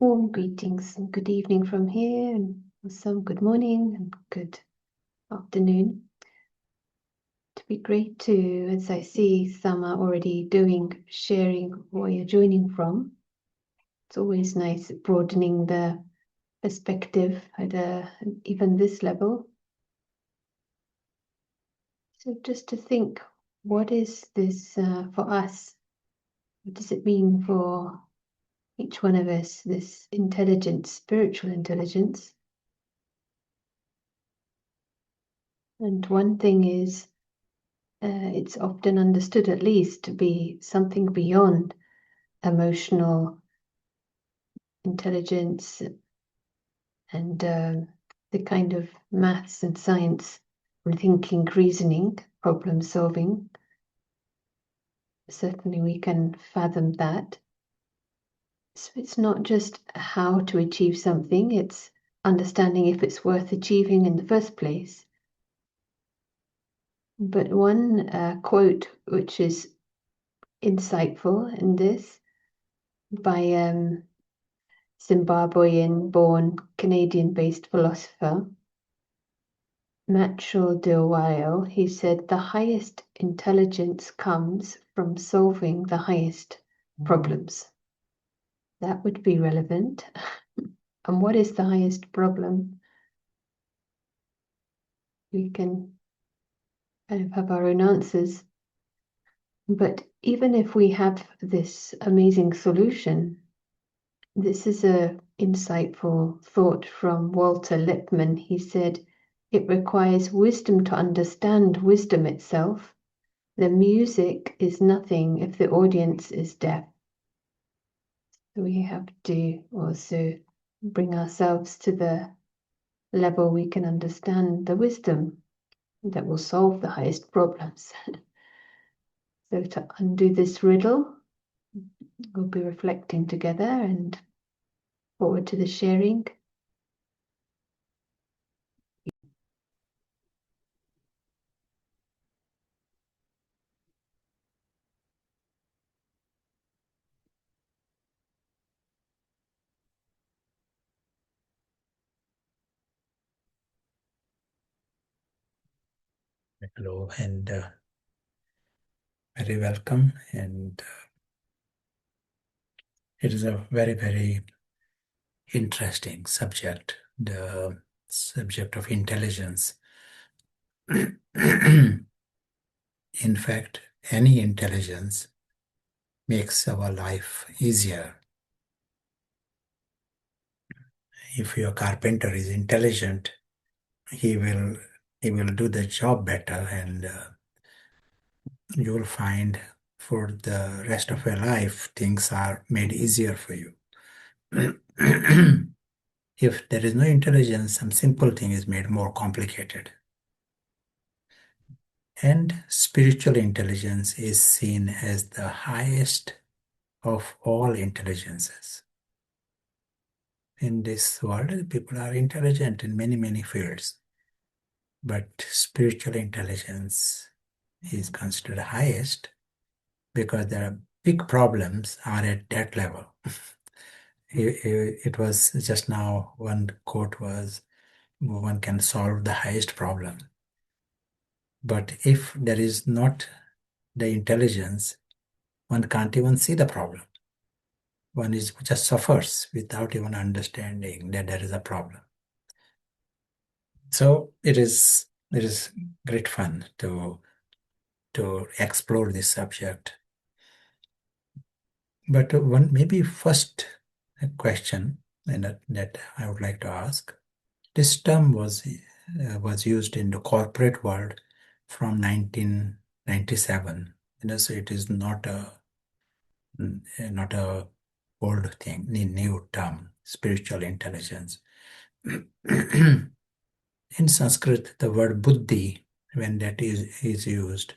Warm greetings and good evening from here, and some good morning and good afternoon. It'd be great to, as I see some are already sharing where you're joining from. It's always nice broadening the perspective at even this level. So just to think, what is this for us? What does it mean for each one of us, this intelligence, spiritual intelligence? And one thing is, it's often understood at least to be something beyond emotional intelligence and the kind of maths and science, thinking, reasoning, problem solving. Certainly we can fathom that. So it's not just how to achieve something, it's understanding if it's worth achieving in the first place. But one quote which is insightful in this by Zimbabwean-born, Canadian-based philosopher Matchel de, he said, the highest intelligence comes from solving the highest problems. That would be relevant. And what is the highest problem? We can kind of have our own answers. But even if we have this amazing solution, this is an insightful thought from Walter Lippmann. He said, it requires wisdom to understand wisdom itself. The music is nothing if the audience is deaf. So we have to also bring ourselves to the level we can understand the wisdom that will solve the highest problems. So to undo this riddle, we'll be reflecting together and forward to the sharing. Hello and very welcome. And it is a very, very interesting subject, the subject of intelligence. In fact, any intelligence makes our life easier. If your carpenter is intelligent, he will do the job better, and you will find for the rest of your life things are made easier for you. If there is no intelligence, some simple thing is made more complicated. And spiritual intelligence is seen as the highest of all intelligences. In this world, people are intelligent in many, many fields. But spiritual intelligence is considered highest because there are big problems are at that level. It was just now, one quote was, one can solve the highest problem. But if there is not the intelligence, one can't even see the problem. One is just suffers without even understanding that there is a problem. So it is great fun to explore this subject. But one maybe first question that I would like to ask. This term was used in the corporate world from 1997. So it is not a old thing, new term, spiritual intelligence. In Sanskrit, the word buddhi, when that is used,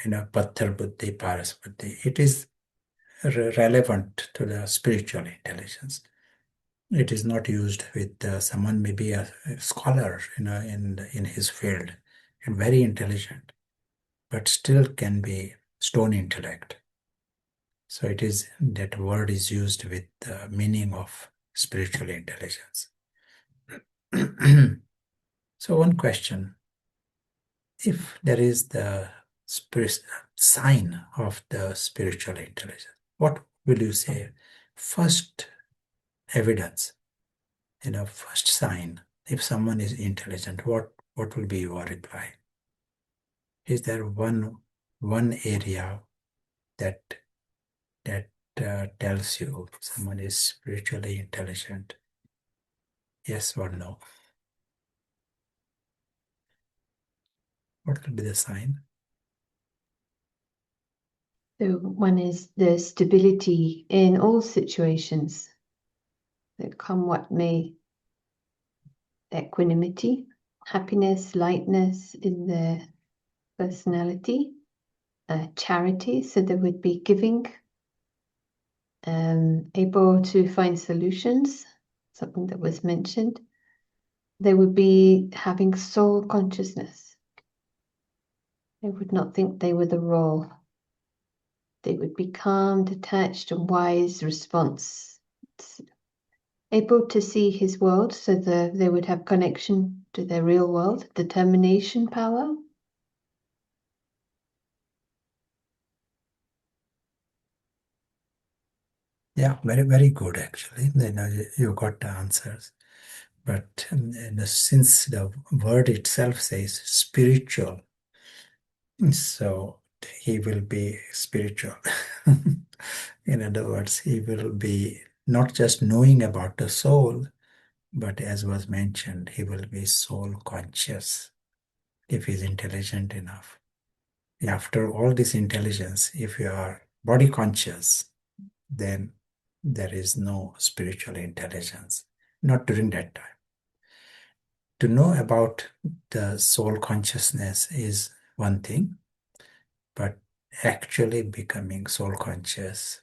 patthar buddhi, paras buddhi, it is relevant to the spiritual intelligence. It is not used with someone maybe a scholar, in his field, and very intelligent, but still can be stone intellect. So it is that word is used with the meaning of spiritual intelligence. So one question, if there is the spirit sign of the spiritual intelligence, what will you say? First evidence, first sign, if someone is intelligent, what will be your reply? Is there one area that that tells you someone is spiritually intelligent? Yes or no? What will be the sign? So one is the stability in all situations, that come what may, equanimity, happiness, lightness in the personality, charity, so there would be giving, able to find solutions, something that was mentioned. They would be having soul consciousness. They would not think they were the role. They would be calm, detached, and wise response. Able to see his world, so they would have connection to their real world, determination power. Yeah, very, very good actually. You got the answers. But since the word itself says spiritual, so he will be spiritual. In other words, he will be not just knowing about the soul, but as was mentioned, he will be soul conscious if he's intelligent enough. After all this intelligence, if you are body conscious, then there is no spiritual intelligence, not during that time. To know about the soul consciousness is one thing, but actually becoming soul conscious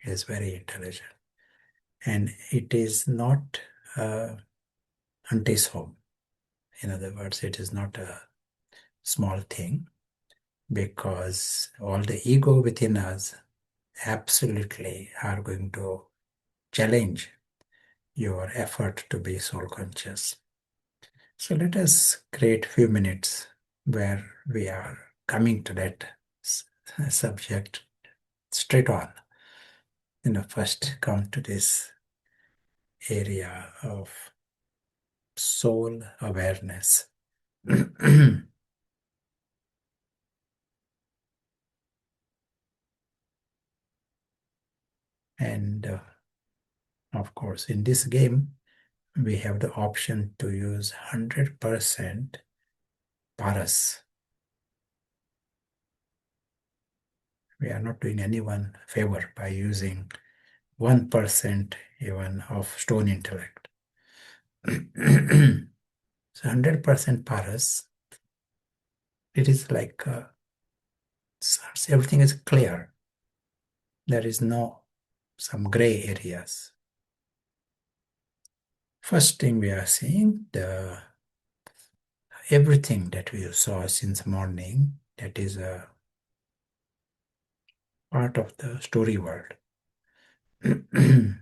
is very intelligent. And it is not untis home. In other words, it is not a small thing, because all the ego within us absolutely are going to challenge your effort to be soul conscious. So let us create few minutes where we are coming to that subject straight on. First come to this area of soul awareness. And of course, in this game, we have the option to use 100% paras. We are not doing anyone favor by using 1% even of stone intellect. So 100% paras, it is like everything is clear. There is no some gray areas. First thing we are seeing, the everything that we saw since morning, that is a part of the story world. And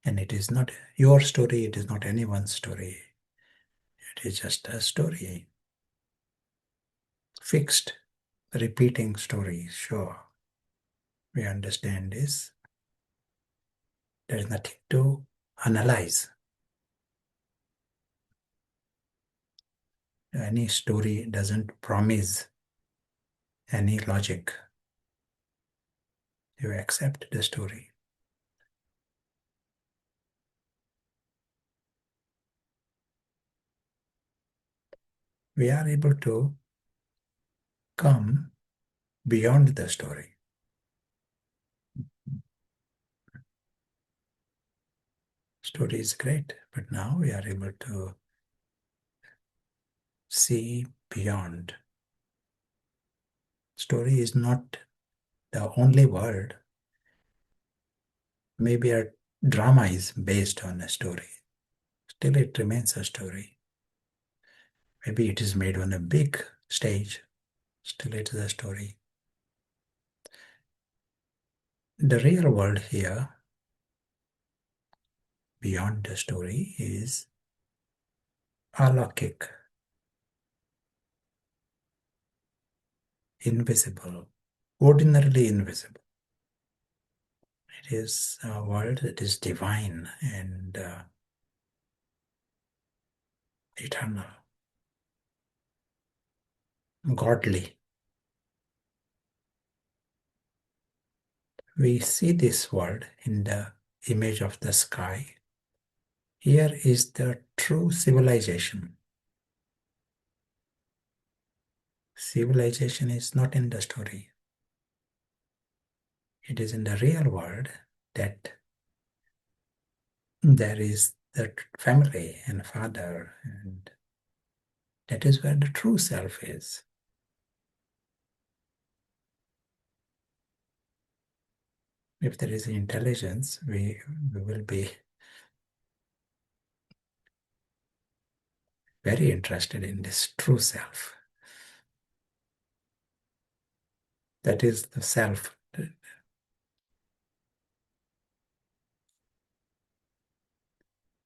it is not your story, it is not anyone's story. It is just a story. Fixed, repeating story, sure. We understand this. There is nothing to analyze. Any story doesn't promise any logic. You accept the story. We are able to come beyond the story. Story is great, but now we are able to see beyond. Story is not the only world. Maybe a drama is based on a story. Still, it remains a story. Maybe it is made on a big stage. Still, it is a story. The real world here, beyond the story, is alokik, invisible, ordinarily invisible. It is a world that is divine and eternal, godly. We see this world in the image of the sky. Here is the true civilization. Civilization is not in the story. It is in the real world that there is the family and father, and that is where the true self is. If there is intelligence, we will be very interested in this true self. That is the self.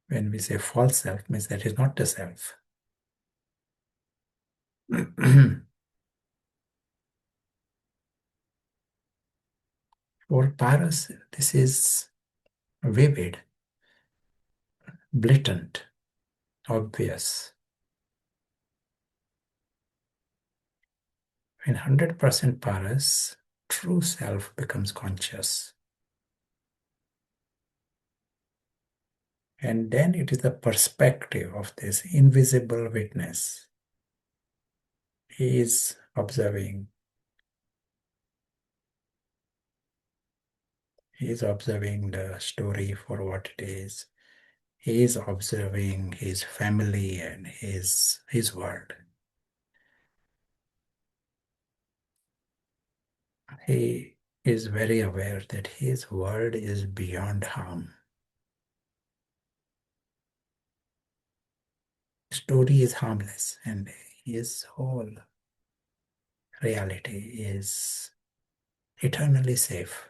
When we say false self, means that is not the self. For Paras, this is vivid, blatant, obvious. In 100% Paras, true self becomes conscious. And then it is the perspective of this invisible witness. He is observing. He is observing the story for what it is. He is observing his family and his world. He is very aware that his world is beyond harm. Story is harmless, and his whole reality is eternally safe.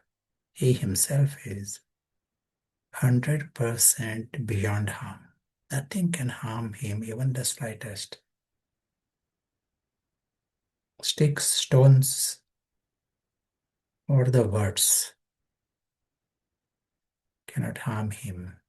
He himself is 100% beyond harm. Nothing can harm him, even the slightest. Sticks, stones, or the words cannot harm him.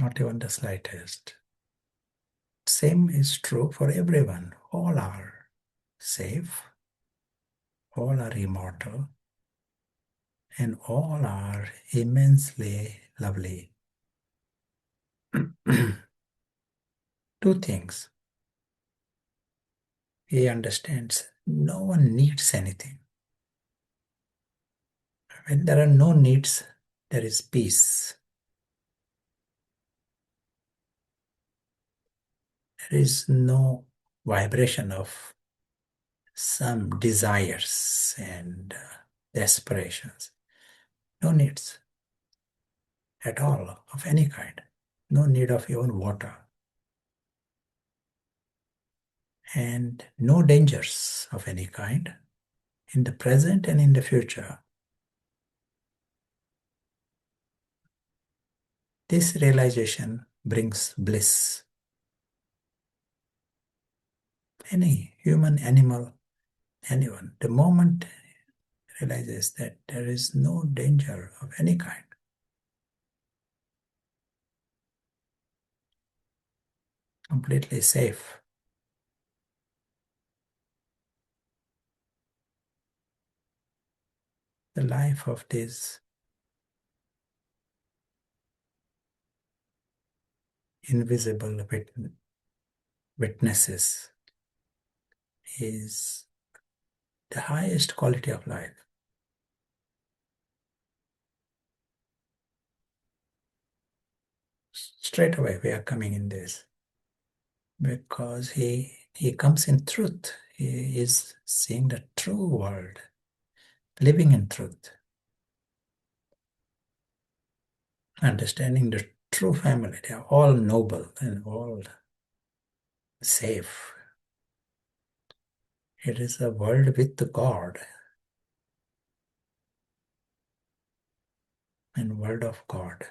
Not even the slightest. Same is true for everyone. All are safe, all are immortal, and all are immensely lovely. Two things. He understands no one needs anything. When there are no needs, there is peace. There is no vibration of some desires and desperations. No needs at all of any kind. No need of even water. And no dangers of any kind in the present and in the future. This realization brings bliss. Any human, animal, anyone, the moment realizes that there is no danger of any kind, completely safe. The life of these invisible witnesses is the highest quality of life. Straight away we are coming in this because he comes in truth. He is seeing the true world, living in truth. understanding the true family. They are all noble and all safe. It is a world with God and world of God.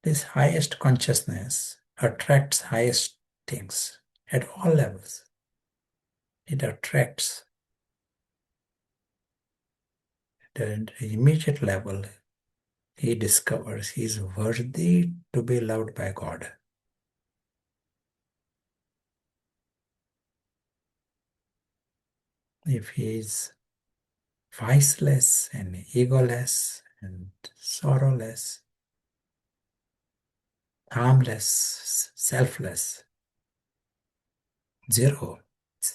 This highest consciousness attracts highest things at all levels. It attracts the immediate level. He discovers he is worthy to be loved by God. If he is viceless and egoless and sorrowless, harmless, selfless, zero,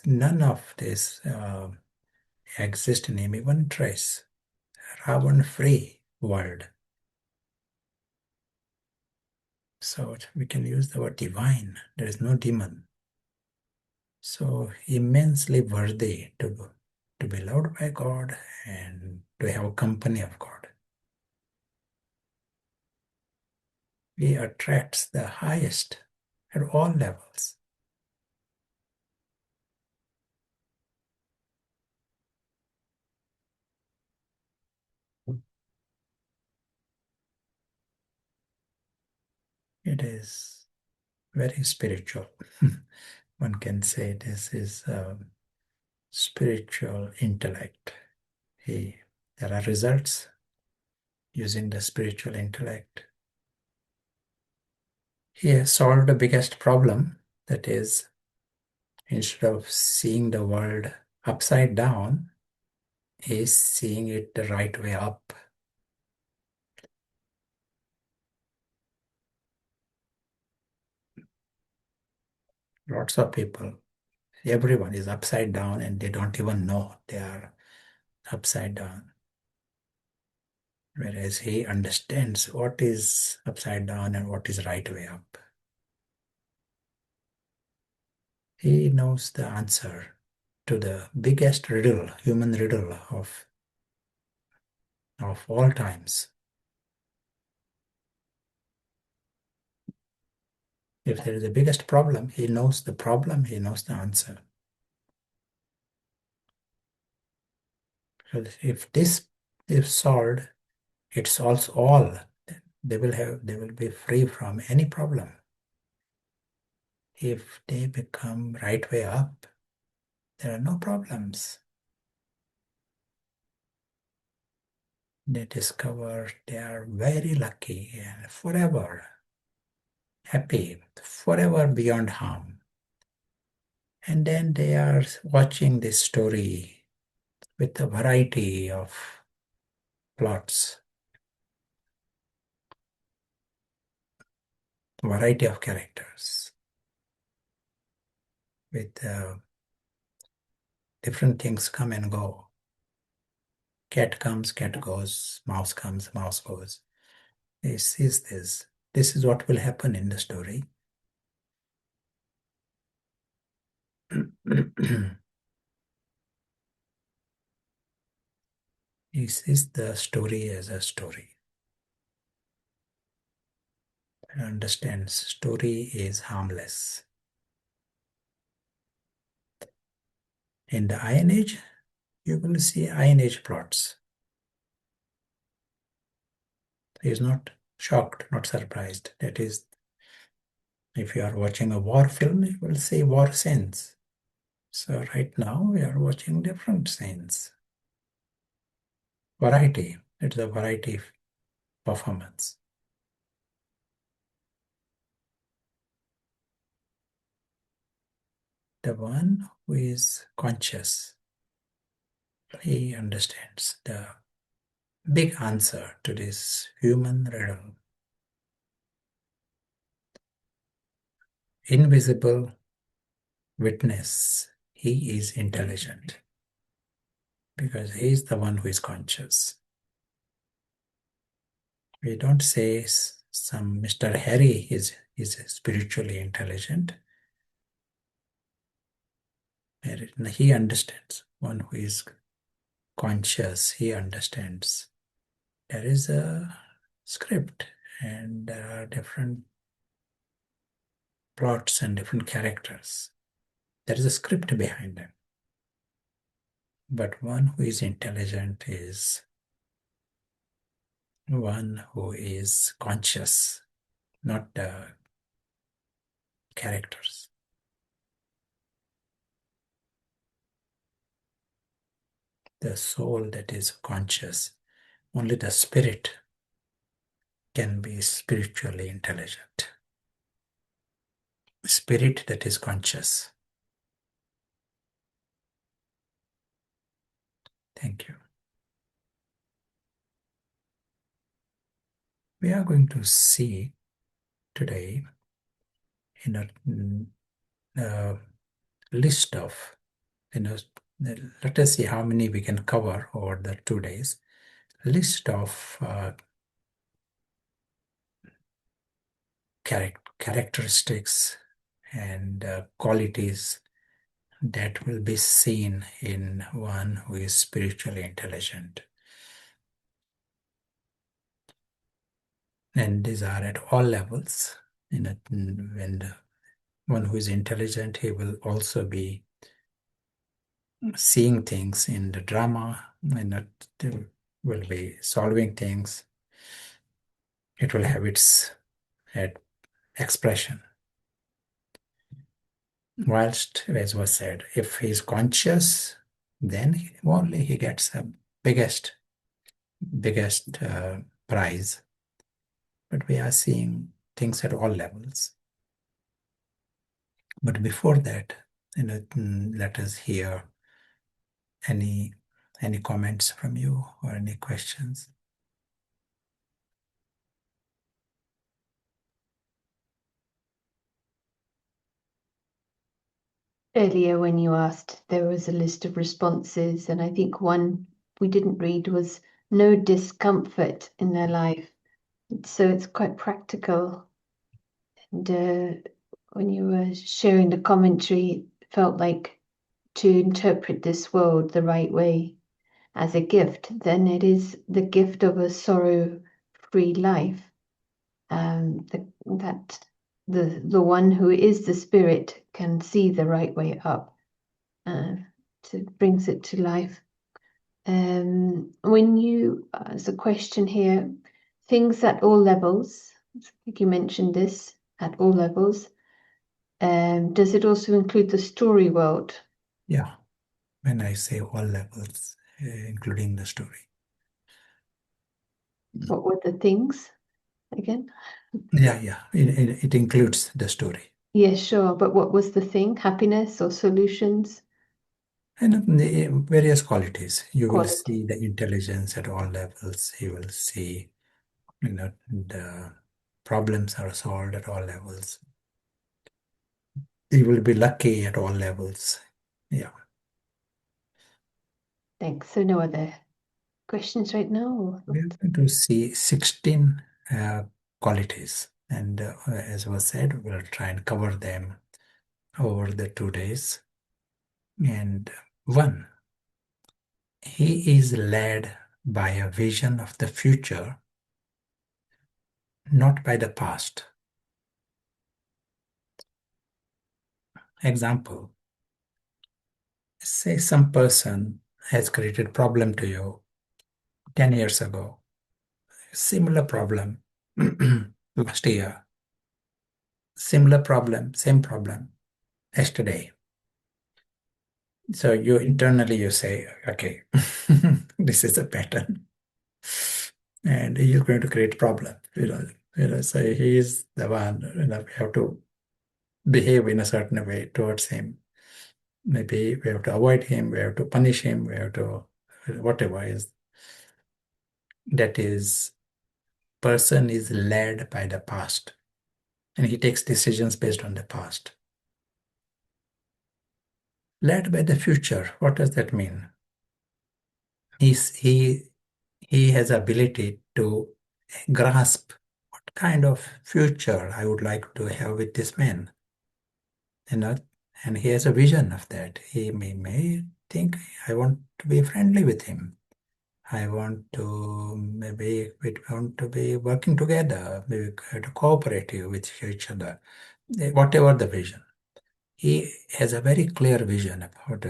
none of this exists in him, even trace. Ravan free world. So we can use the word divine. There is no demon. So immensely worthy to be loved by God and to have company of God. He attracts the highest at all levels. It is very spiritual. One can say this is spiritual intellect. There are results using the spiritual intellect. He has solved the biggest problem, that is, instead of seeing the world upside down, he is seeing it the right way up. Lots of people, everyone is upside down and they don't even know they are upside down. Whereas he understands what is upside down and what is right way up. He knows the answer to the biggest riddle, human riddle of all times. If there is the biggest problem, he knows the problem, he knows the answer. So if this is solved, it solves all. They will be free from any problem. If they become right way up, there are no problems. They discover they are very lucky and forever happy, forever beyond harm. And then they are watching this story with a variety of plots, variety of characters, with different things come and go. Cat comes, cat goes, mouse comes, mouse goes. This is this. This is what will happen in the story. This is the story as a story. Understand, story is harmless. In the Iron Age, you will see Iron Age plots. He is not shocked, not surprised. That is, if you are watching a war film, you will see war scenes. So right now we are watching different scenes. Variety. It's a variety performance. The one who is conscious, he understands the big answer to this human riddle. Invisible witness, he is intelligent because he is the one who is conscious. We don't say some Mr. Harry is spiritually intelligent. He understands one who is conscious, he understands there is a script and there are different plots and different characters. There is a script behind them. But one who is intelligent is one who is conscious, not the characters. The soul that is conscious, only the spirit can be spiritually intelligent. Spirit that is conscious. Thank you. We are going to see today in a list of, let us see how many we can cover over the 2 days. List of characteristics and qualities that will be seen in one who is spiritually intelligent. And these are at all levels. When the one who is intelligent, he will also be seeing things in the drama, and it will be solving things. It will have its expression. Whilst, as was said, if he is conscious, then only he gets the biggest prize. But we are seeing things at all levels. But before that, let us hear any comments from you or any questions. Earlier, when you asked, there was a list of responses, and I think one we didn't read was no discomfort in their life. So it's quite practical. And when you were sharing the commentary, it felt like to interpret this world the right way as a gift, then it is the gift of a sorrow-free life. That the one who is the spirit can see the right way up. Brings it to life. When you, as a question here, things at all levels, I think you mentioned this, at all levels. Does it also include the story world? Yeah, when I say all levels, including the story. What were the things again? Yeah. It includes the story. Yeah, sure. But what was the thing? Happiness or solutions? And the various qualities. You will Quality. see the intelligence at all levels. You will see, the problems are solved at all levels. You will be lucky at all levels. Yeah. Thanks. So no other questions right now? We are going to see 16 qualities. And as was said, we'll try and cover them over the 2 days. And one, he is led by a vision of the future, not by the past. Example, say some person has created problem to you 10 years ago, similar problem last year, similar problem, same problem yesterday. So you internally you say, okay, this is a pattern, and he is going to create problem. So he is the one. We have to behave in a certain way towards him. Maybe we have to avoid him. We have to punish him. We have to whatever is. That is, person is led by the past, and he takes decisions based on the past. Led by the future. What does that mean? He has ability to grasp what kind of future I would like to have with this man. and he has a vision of that. He may think, I want to be friendly with him. I want to maybe we want to be working together, maybe to cooperate with each other, whatever the vision. He has a very clear vision about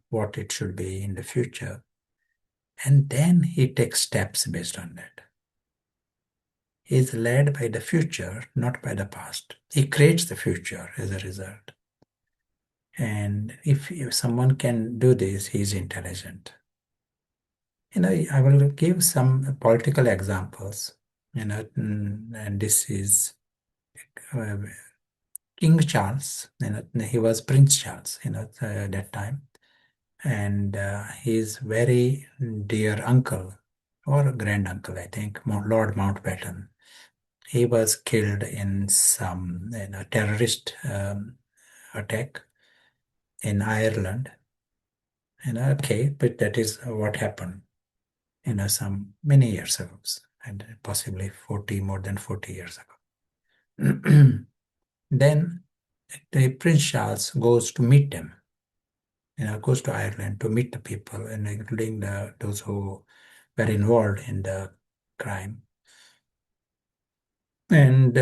what it should be in the future, and then he takes steps based on that. He is led by the future, not by the past. He creates the future as a result. And if someone can do this, he is intelligent. I will give some political examples. And this is uh, King Charles. He was Prince Charles. At that time, and his very dear uncle or grand uncle, I think, Lord Mountbatten. He was killed in some terrorist attack in Ireland. Okay, but that is what happened. Some many years ago, and possibly more than 40 years ago. Then the Prince Charles goes to meet them. Goes to Ireland to meet the people, and including those who were involved in the crime. And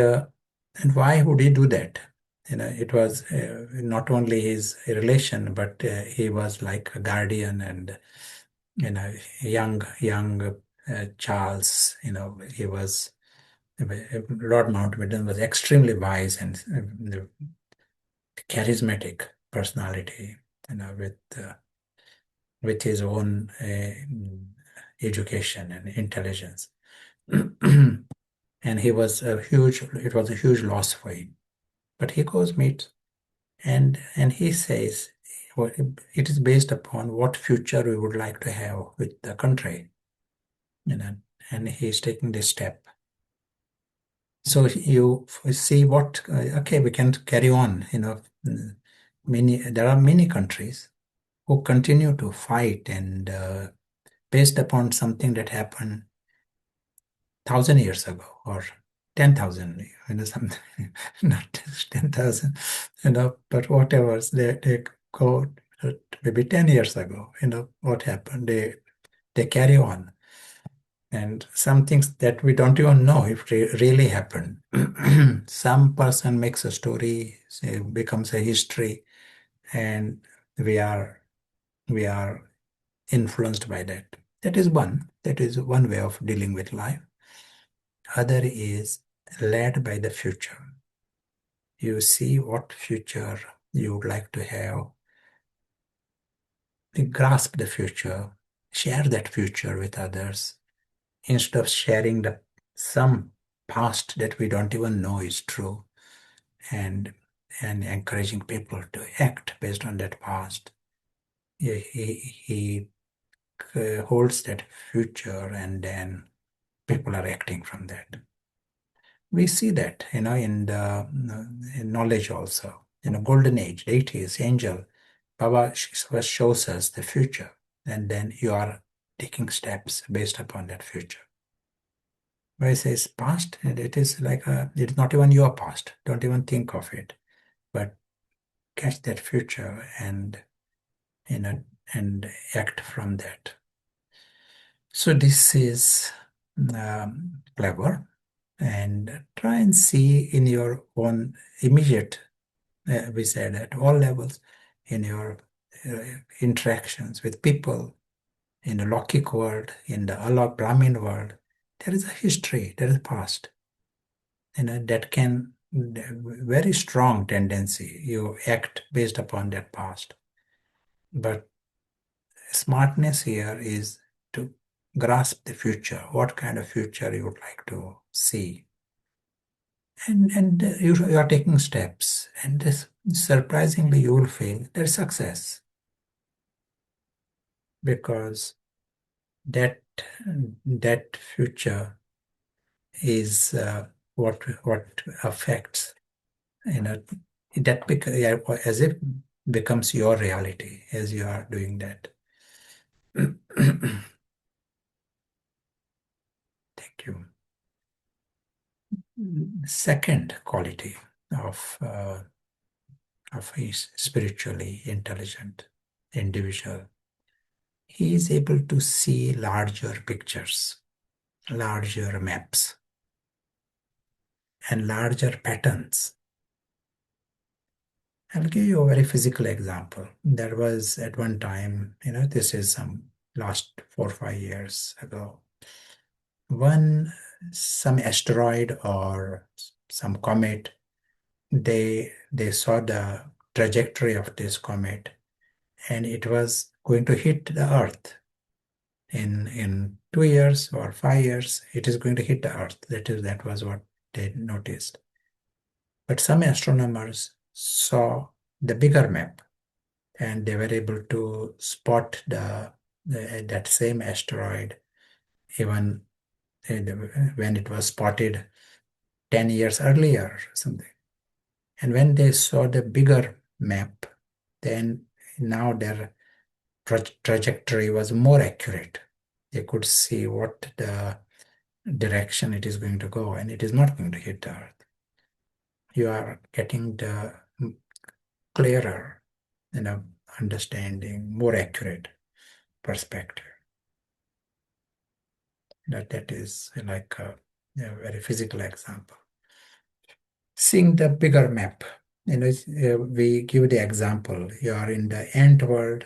why would he do that? It was not only his relation, but he was like a guardian, and young Charles. He was Lord Mountbatten was extremely wise and charismatic personality. With his own education and intelligence. And it was a huge loss for him. But he goes meet, and he says, well, it is based upon what future we would like to have with the country. And he's taking this step. So you see what, okay, we can carry on. There are many countries who continue to fight, and based upon something that happened 1,000 years ago or 10,000, something, not 10,000, but whatever, they go maybe 10 years ago, what happened, they carry on. And some things that we don't even know if they really happened. Some person makes a story, say, becomes a history, and we are influenced by that. That is one way of dealing with life. Other is led by the future. You see what future you would like to have. You grasp the future, share that future with others, instead of sharing some past that we don't even know is true, and encouraging people to act based on that past. He holds that future, and then people are acting from that. We see that, in the in knowledge also. Golden age, deities, angel, Baba shows us the future, and then you are taking steps based upon that future. Where it says past, and it is like it's not even your past. Don't even think of it, but catch that future and and act from that. So this is clever, and try and see in your own immediate, we said at all levels, in your interactions with people, in the Lokik world, in the Alok Brahmin world, there is a history, there is a past, that can very strong tendency. You act based upon that past, but smartness here is to grasp the future. What kind of future you would like to see, and you are taking steps, and this, surprisingly you will feel there's success, because that that future is what affects, you know yeah, as if becomes your reality as you are doing that. Thank you. Second quality of of a spiritually intelligent individual, he is able to see larger pictures, larger maps, and larger patterns. I'll give you a very physical example. There was at one time, this is some last 4 or 5 years ago, some asteroid or some comet, they saw the trajectory of this comet, and it was going to hit the Earth in 2 years or 5 years. It is going to hit the Earth. That was what they noticed. But some astronomers saw the bigger map, and they were able to spot that same asteroid even when it was spotted 10 years earlier or something. And when they saw the bigger map, then now their trajectory was more accurate. They could see what the direction it is going to go, and it is not going to hit the Earth. You are getting the clearer, understanding, more accurate perspective. That is like a very physical example. Seeing the bigger map, we give the example. You are in the ant world.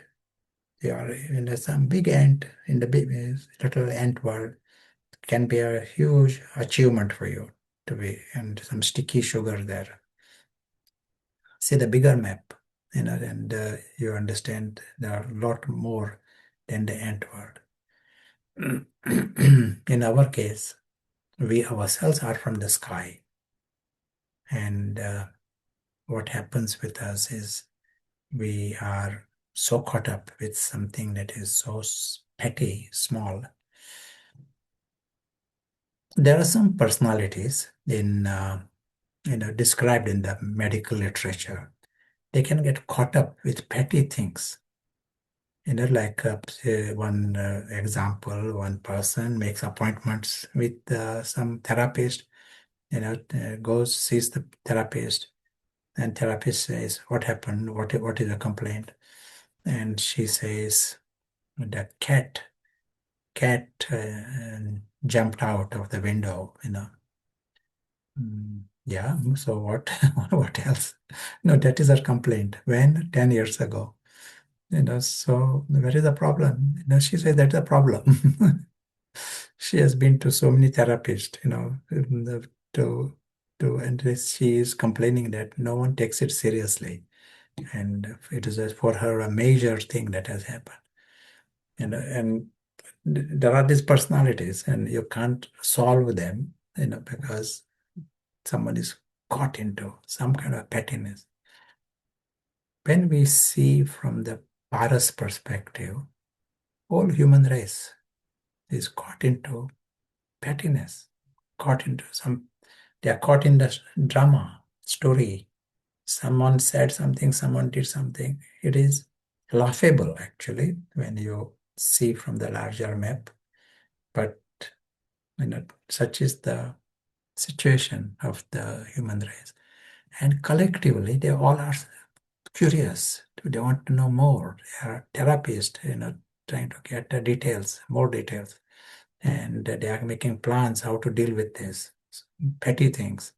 You are in some big ant in the big little ant world. Can be a huge achievement for you to be and some sticky sugar there. See the bigger map, and you understand there are a lot more than the ant world. In our case, we ourselves are from the sky, and what happens with us is we are so caught up with something that is so petty, small. There are some personalities described in the medical literature. They can get caught up with petty things. Like one example, one person makes appointments with some therapist, goes, sees the therapist, and therapist says, what happened? What is the complaint? And she says, the cat jumped out of the window. Yeah, so what? What else? No, that is her complaint. When? 10 years ago. So where is the problem? She said that's a problem. She has been to so many therapists, and she is complaining that no one takes it seriously. And it is for her a major thing that has happened. And there are these personalities, and you can't solve them, because someone is caught into some kind of pettiness. When we see from the Paras perspective, whole human race is caught into pettiness, they are caught in the drama, story. Someone said something, someone did something. It is laughable, actually, when you see from the larger map. But, such is the situation of the human race. And collectively, they all are curious. They want to know more. They are therapists, trying to get the details, more details. And they are making plans how to deal with this petty things.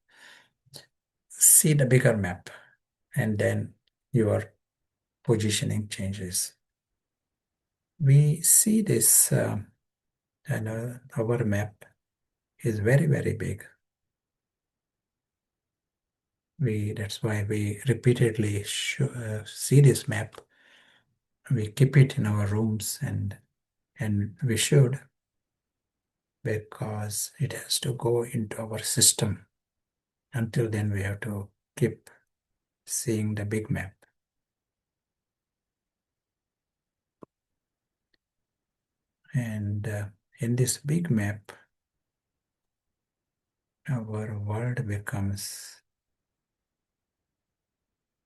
See the bigger map, and then your positioning changes. We see this, our map is very, very big. That's why we repeatedly see this map. We keep it in our rooms, and we should, because it has to go into our system. Until then, we have to keep seeing the big map. And in this big map, our world becomes,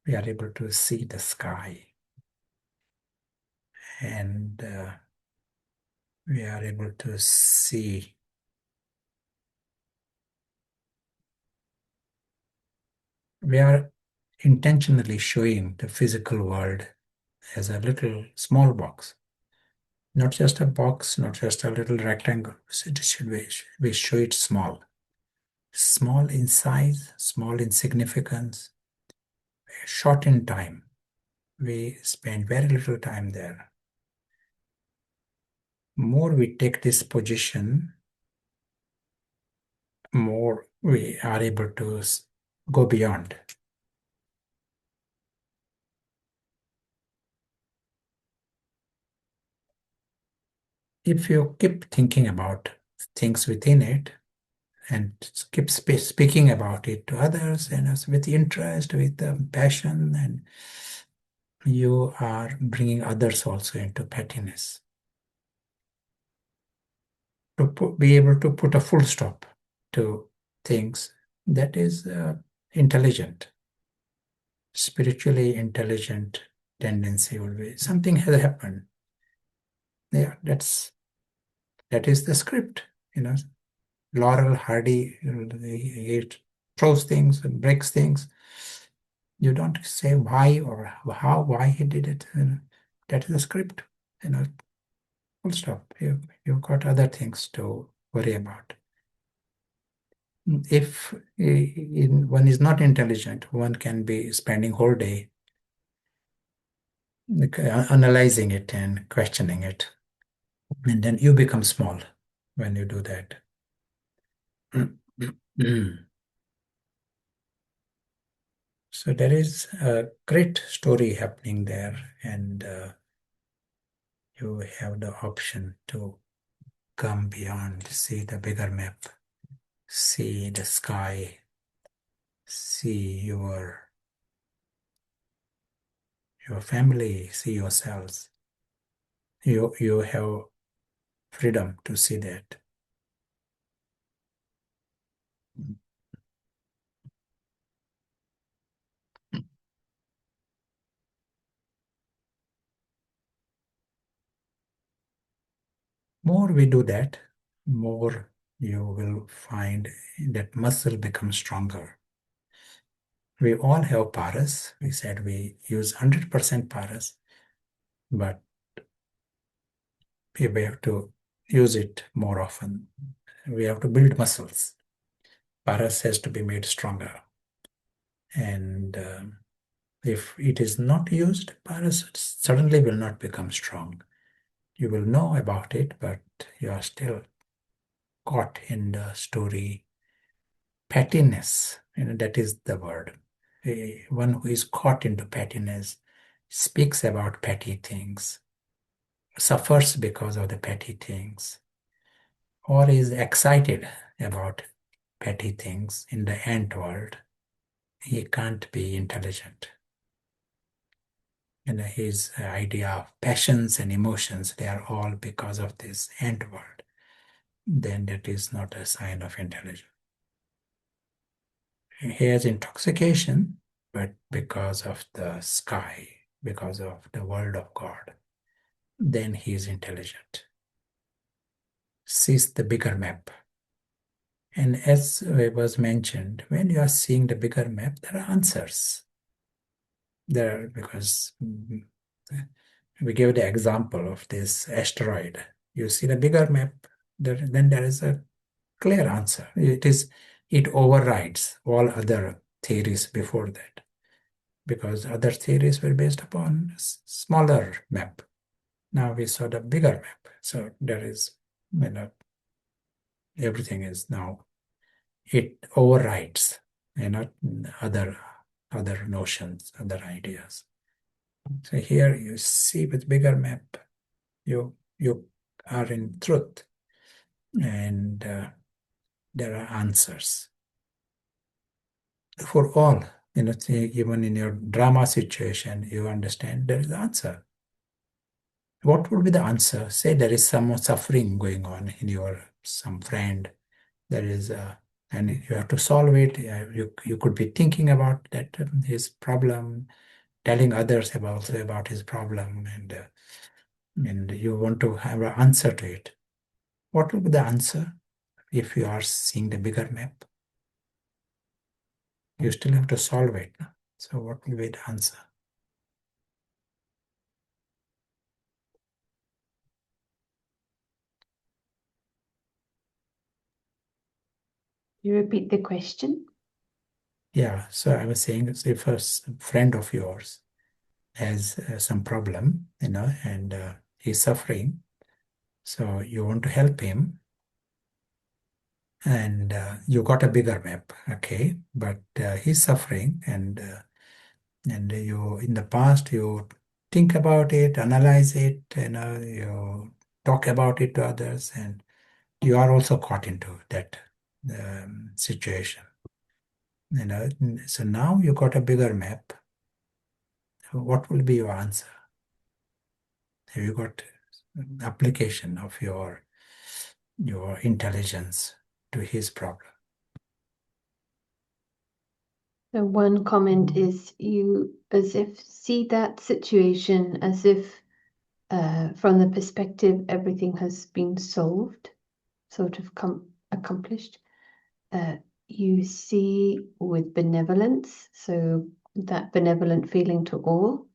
we are able to see the sky, and we are able to see we are intentionally showing the physical world as a little small box. Not just a box, not just a little rectangle. We show it small. Small in size, small in significance, short in time. We spend very little time there. More we take this position, more we are able to go beyond. If you keep thinking about things within it and keep speaking about it to others and with interest, with passion, and you are bringing others also into pettiness. To be able to put a full stop to things, that is intelligent, spiritually intelligent tendency will be something has happened. Yeah, that is the script, you know. Laurel Hardy, he throws things and breaks things. You don't say why or how, why he did it. You know. That is the script, you know. Full stop. You've got other things to worry about. If one is not intelligent, one can be spending whole day analyzing it and questioning it, and then you become small when you do that. So there is a great story happening there, and you have the option to come beyond, see the bigger map, see the sky, see your family, see yourselves. You have freedom to see that. More we do that, more you will find that muscle becomes stronger. We all have paras. We said we use 100% paras, but we have to use it more often. We have to build muscles. Paras has to be made stronger. And if it is not used, paras suddenly will not become strong. You will know about it, but you are still caught in the story. Pettiness, that is the word. One who is caught into pettiness speaks about petty things, suffers because of the petty things, or is excited about petty things in the ant world. He can't be intelligent. And his idea of passions and emotions, they are all because of this ant world. Then that is not a sign of intelligence. He has intoxication, but because of the sky, because of the world of God, then he is intelligent. Sees the bigger map. And as was mentioned, when you are seeing the bigger map, there are answers. There, because we gave the example of this asteroid. You see the bigger map, then there is a clear answer. It overrides all other theories before that, because other theories were based upon smaller map. Now we saw the bigger map. So there is, everything is now, it overrides, other notions, other ideas. So here you see with bigger map, you are in truth, and there are answers for all. Even in your drama situation, you understand there is the answer. What would be the answer? Say there is some suffering going on in some friend. There is and you have to solve it. You could be thinking about that his problem, telling others about his problem, and you want to have an answer to it. What will be the answer if you are seeing the bigger map? You still have to solve it. So what will be the answer? You repeat the question? Yeah, so I was saying, if a friend of yours has some problem, and he's suffering, so you want to help him, and you got a bigger map, okay, but he's suffering, and you, in the past, you think about it, analyze it, you talk about it to others, and you are also caught into that situation. So now you got a bigger map. What will be your answer? Have you got application of your intelligence to his problem? So one comment is you as if see that situation as if from the perspective everything has been solved, sort of accomplished. You see with benevolence, so that benevolent feeling to all.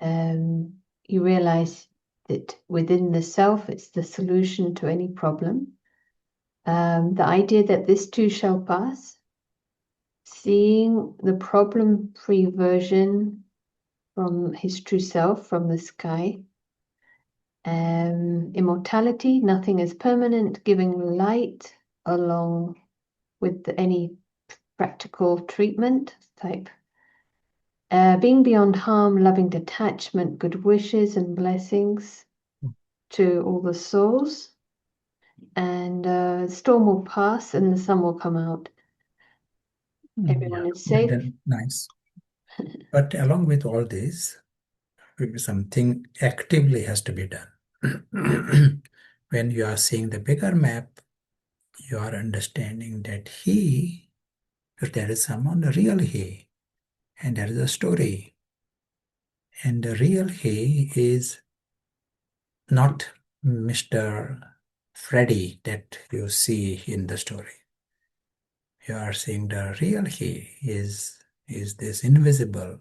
You realize that within the self, it's the solution to any problem. The idea that this too shall pass, seeing the problem-free version from his true self, from the sky. Immortality, nothing is permanent, giving light along with any practical treatment type. Being beyond harm, loving detachment, good wishes and blessings to all the souls. And storm will pass and the sun will come out. Everyone Yeah, is safe. then nice. But along with all this, something actively has to be done. When you are seeing the bigger map, you are understanding that there is someone, a real he, and there is a story. And the real he is not Mr. Freddy that you see in the story. You are seeing the real he is this invisible,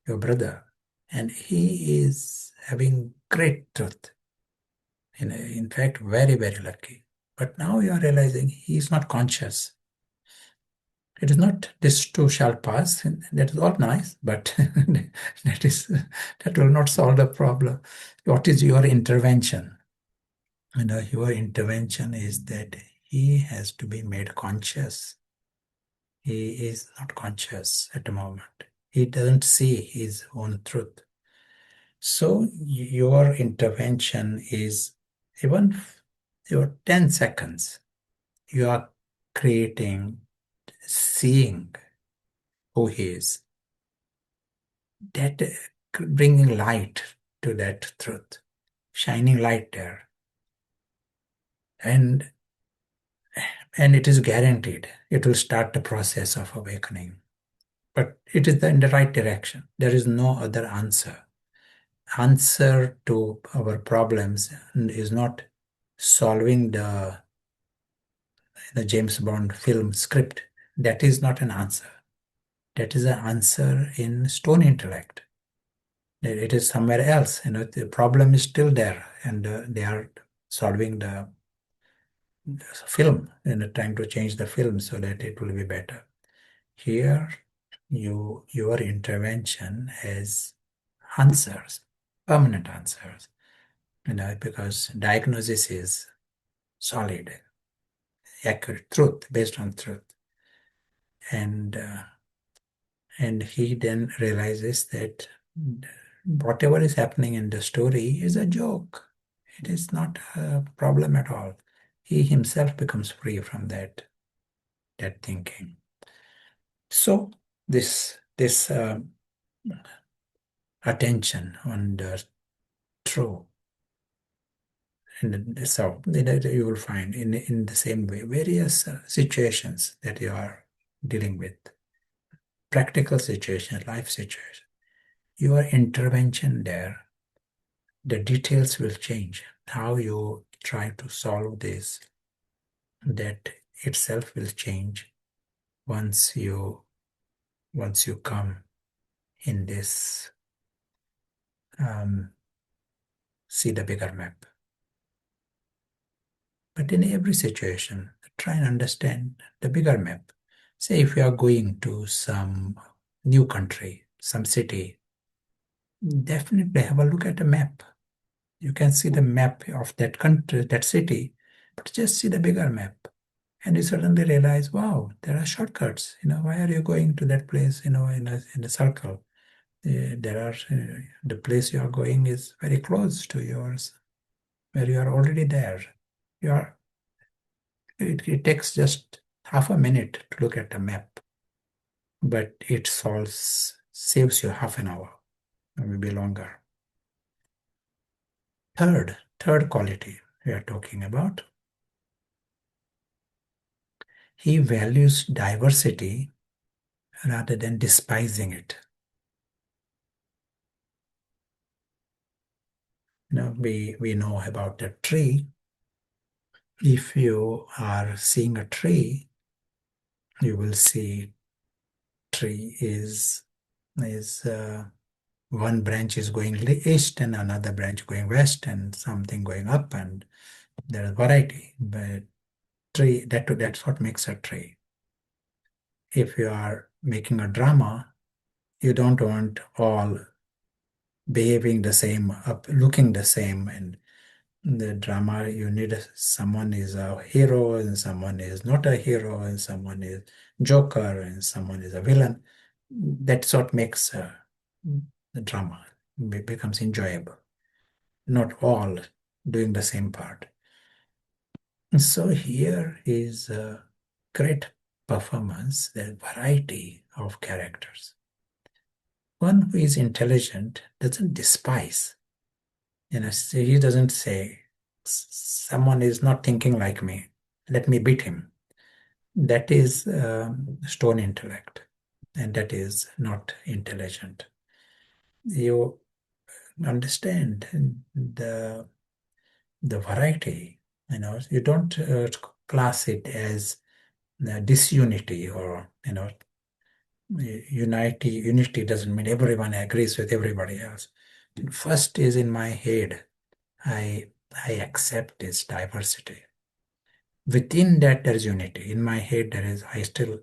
your brother, and he is having great truth. In fact, very, very lucky. But now you are realizing he is not conscious. It is not this too shall pass. That is all nice, but that will not solve the problem. What is your intervention? Your intervention is that he has to be made conscious. He is not conscious at the moment. He doesn't see his own truth. So your intervention is even your 10 seconds, you are creating, seeing who he is. That bringing light to that truth, shining light there. And it is guaranteed. It will start the process of awakening. But it is in the right direction. There is no other answer. Answer to our problems is not solving the James Bond film script. That is not an answer. That is an answer in stone intellect. It is somewhere else. The problem is still there, and they are solving the film and trying to change the film so that it will be better. Here, your intervention has answers, permanent answers. Because diagnosis is solid, accurate truth based on truth, and and he then realizes that whatever is happening in the story is a joke. It is not a problem at all. He himself becomes free from that thinking. So this attention on the true, and so that you will find in the same way various situations that you are dealing with, practical situations, life situations. Your intervention there, the details will change. How you try to solve this, that itself will change once you come in this, see the bigger map. But in every situation, try and understand the bigger map. Say if you are going to some new country, some city, definitely have a look at a map. You can see the map of that country, that city, but just see the bigger map. And you suddenly realize, wow, there are shortcuts. Why are you going to that place, in a circle? There are, the place you are going is very close to yours, where you are already there. You are, it takes just half a minute to look at a map, but it saves you half an hour, or maybe longer. Third quality we are talking about. He values diversity rather than despising it. We know about the tree. If you are seeing a tree, you will see tree is one branch is going east and another branch going west and something going up, and there is variety. But tree, that's what makes a tree. If you are making a drama, you don't want all behaving the same, looking the same, and the drama you need someone is a hero and someone is not a hero and someone is joker and someone is a villain. That's what makes the drama becomes enjoyable, not all doing the same part. So here is a great performance, the variety of characters. One who is intelligent doesn't despise. He doesn't say, someone is not thinking like me, let me beat him. That is stone intellect, and that is not intelligent. You understand the variety. You don't class it as disunity, or unity doesn't mean everyone agrees with everybody else. First is in my head, I accept this diversity. Within that there is unity. In my head I still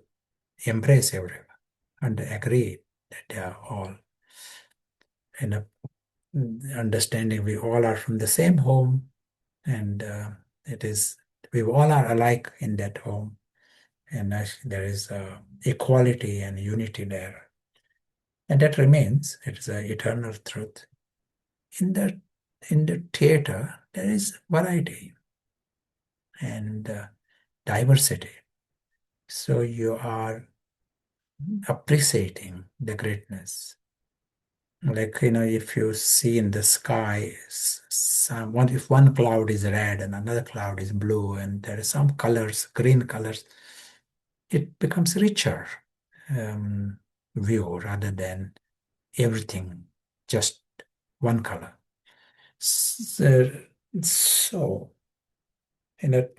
embrace everyone and agree that they are all in a understanding we all are from the same home, and it is we all are alike in that home, and there is equality and unity there, and that remains. It is an eternal truth. In the theater there is variety and diversity, so you are appreciating the greatness. Like, if you see in the sky, if one cloud is red and another cloud is blue, and there are some colors, green colors, it becomes richer view rather than everything just one color. So, you know,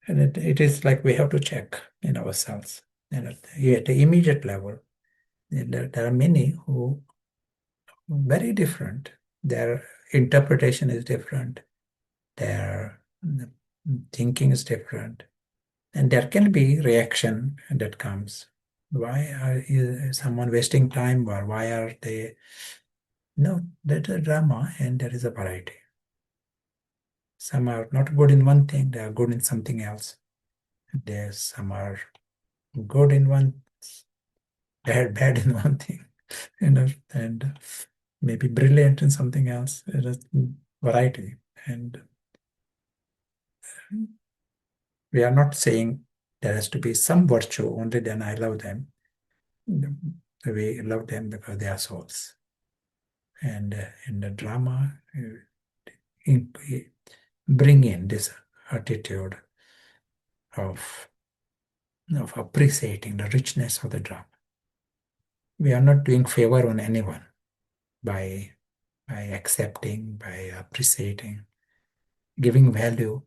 and it is like we have to check in ourselves. At the immediate level, there are many who very different. Their interpretation is different. Their thinking is different. And there can be reaction that comes. Is someone wasting time, or why are they? No, there's a drama and there is a variety. Some are not good in one thing, they are good in something else. There's some are good in one, bad in one thing, and maybe brilliant in something else. It is variety. And we are not saying there has to be some virtue, only then I love them. We love them because they are souls. And in the drama, bring in this attitude of, of appreciating the richness of the drama. We are not doing favor on anyone by accepting, by appreciating, giving value.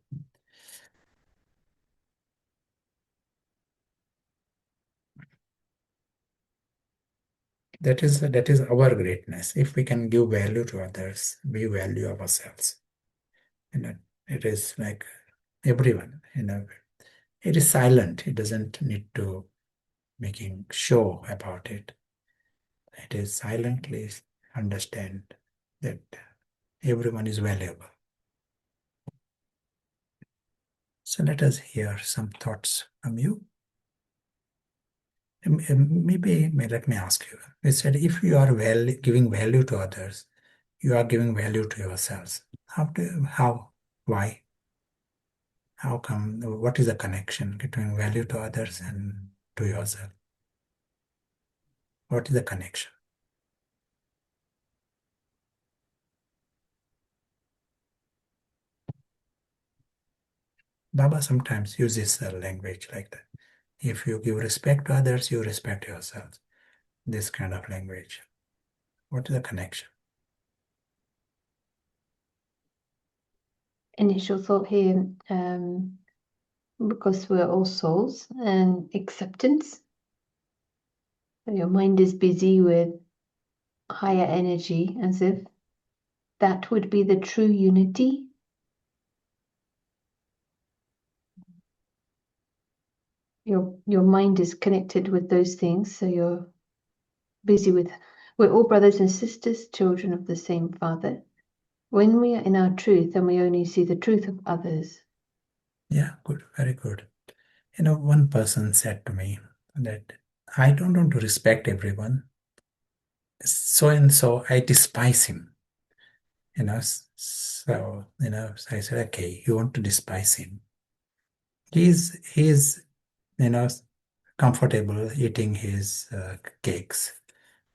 That is our greatness. If we can give value to others, we value ourselves. You know, it is like everyone, it is silent. It doesn't need to making show about it. It is silently understand that everyone is valuable. So let us hear some thoughts from you. Maybe let me ask you. You said if you are giving value to others, you are giving value to yourselves. Why? How come? What is the connection between value to others and to yourself? What is the connection? Baba sometimes uses the language like that. If you give respect to others, you respect yourself. This kind of language. What is the connection? Initial thought here, because we're all souls, and acceptance. Your mind is busy with higher energy, as if that would be the true unity. Your mind is connected with those things, so you're busy with, we're all brothers and sisters, children of the same Father. When we are in our truth, then we only see the truth of others. Yeah, good, very good. One person said to me that I don't want to respect everyone. So and so, I despise him. So I said, okay, you want to despise him. He's comfortable eating his cakes,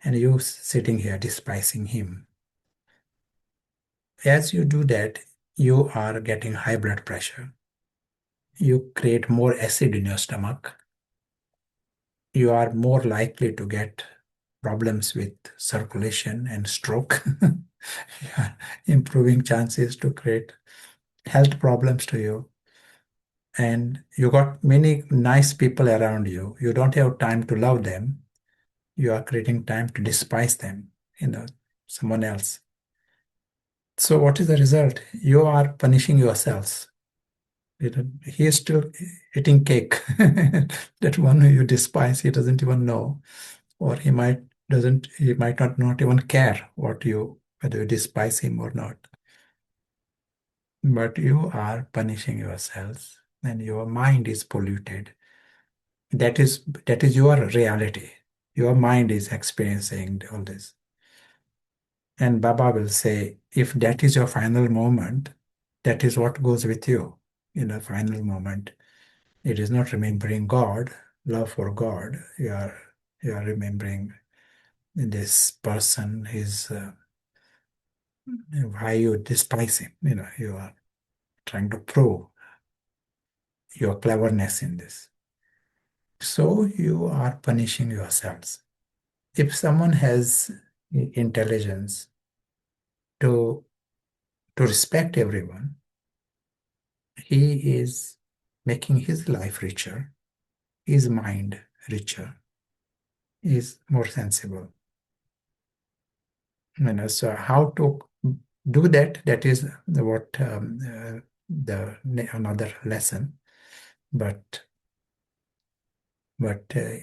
and you sitting here despising him. As you do that, you are getting high blood pressure. You create more acid in your stomach. You are more likely to get problems with circulation and stroke. Yeah, improving chances to create health problems to you. And you got many nice people around you. You don't have time to love them. You are creating time to despise them, someone else. So what is the result? You are punishing yourselves. He is still eating cake. That one who you despise, he doesn't even know, or he might not even care whether you despise him or not. But you are punishing yourselves, and your mind is polluted. That is your reality. Your mind is experiencing all this. And Baba will say, if that is your final moment, that is what goes with you in a final moment. It is not remembering God, love for God. You are remembering this person, why you despise him. You are trying to prove your cleverness in this. So you are punishing yourselves. If someone has intelligence to respect everyone, he is making his life richer, his mind richer, is more sensible. So how to do that? That is another lesson. But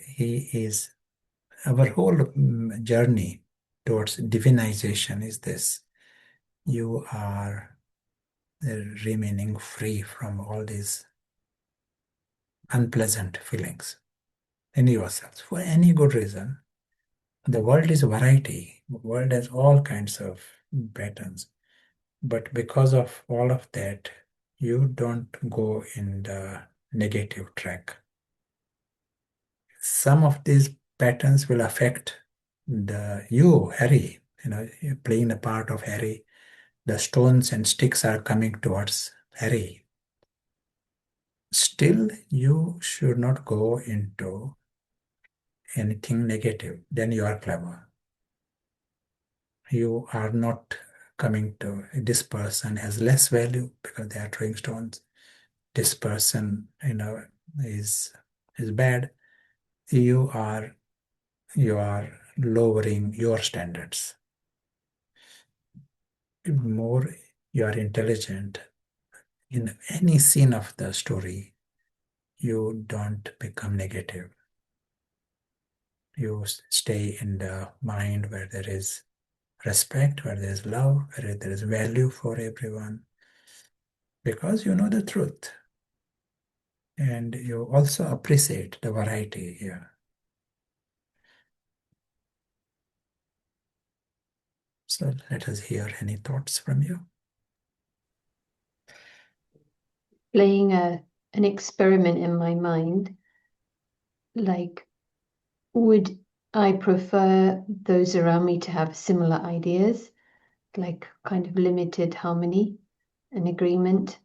he is our whole journey towards divinization is this. You are remaining free from all these unpleasant feelings in yourself for any good reason. The world is variety. The world has all kinds of patterns. But because of all of that, you don't go in the negative track. Some of these patterns will affect Harry. You're playing the part of Harry. The stones and sticks are coming towards Harry. Still, you should not go into anything negative. Then you are clever. You are not coming to this person has less value because they are throwing stones. This person, is bad. You are lowering your standards. The more you are intelligent in any scene of the story, you don't become negative. You stay in the mind where there is respect, where there is love, where there is value for everyone, because you know the truth. And you also appreciate the variety here. So let us hear any thoughts from you. Playing an experiment in my mind, like, would I prefer those around me to have similar ideas, like kind of limited harmony and agreement?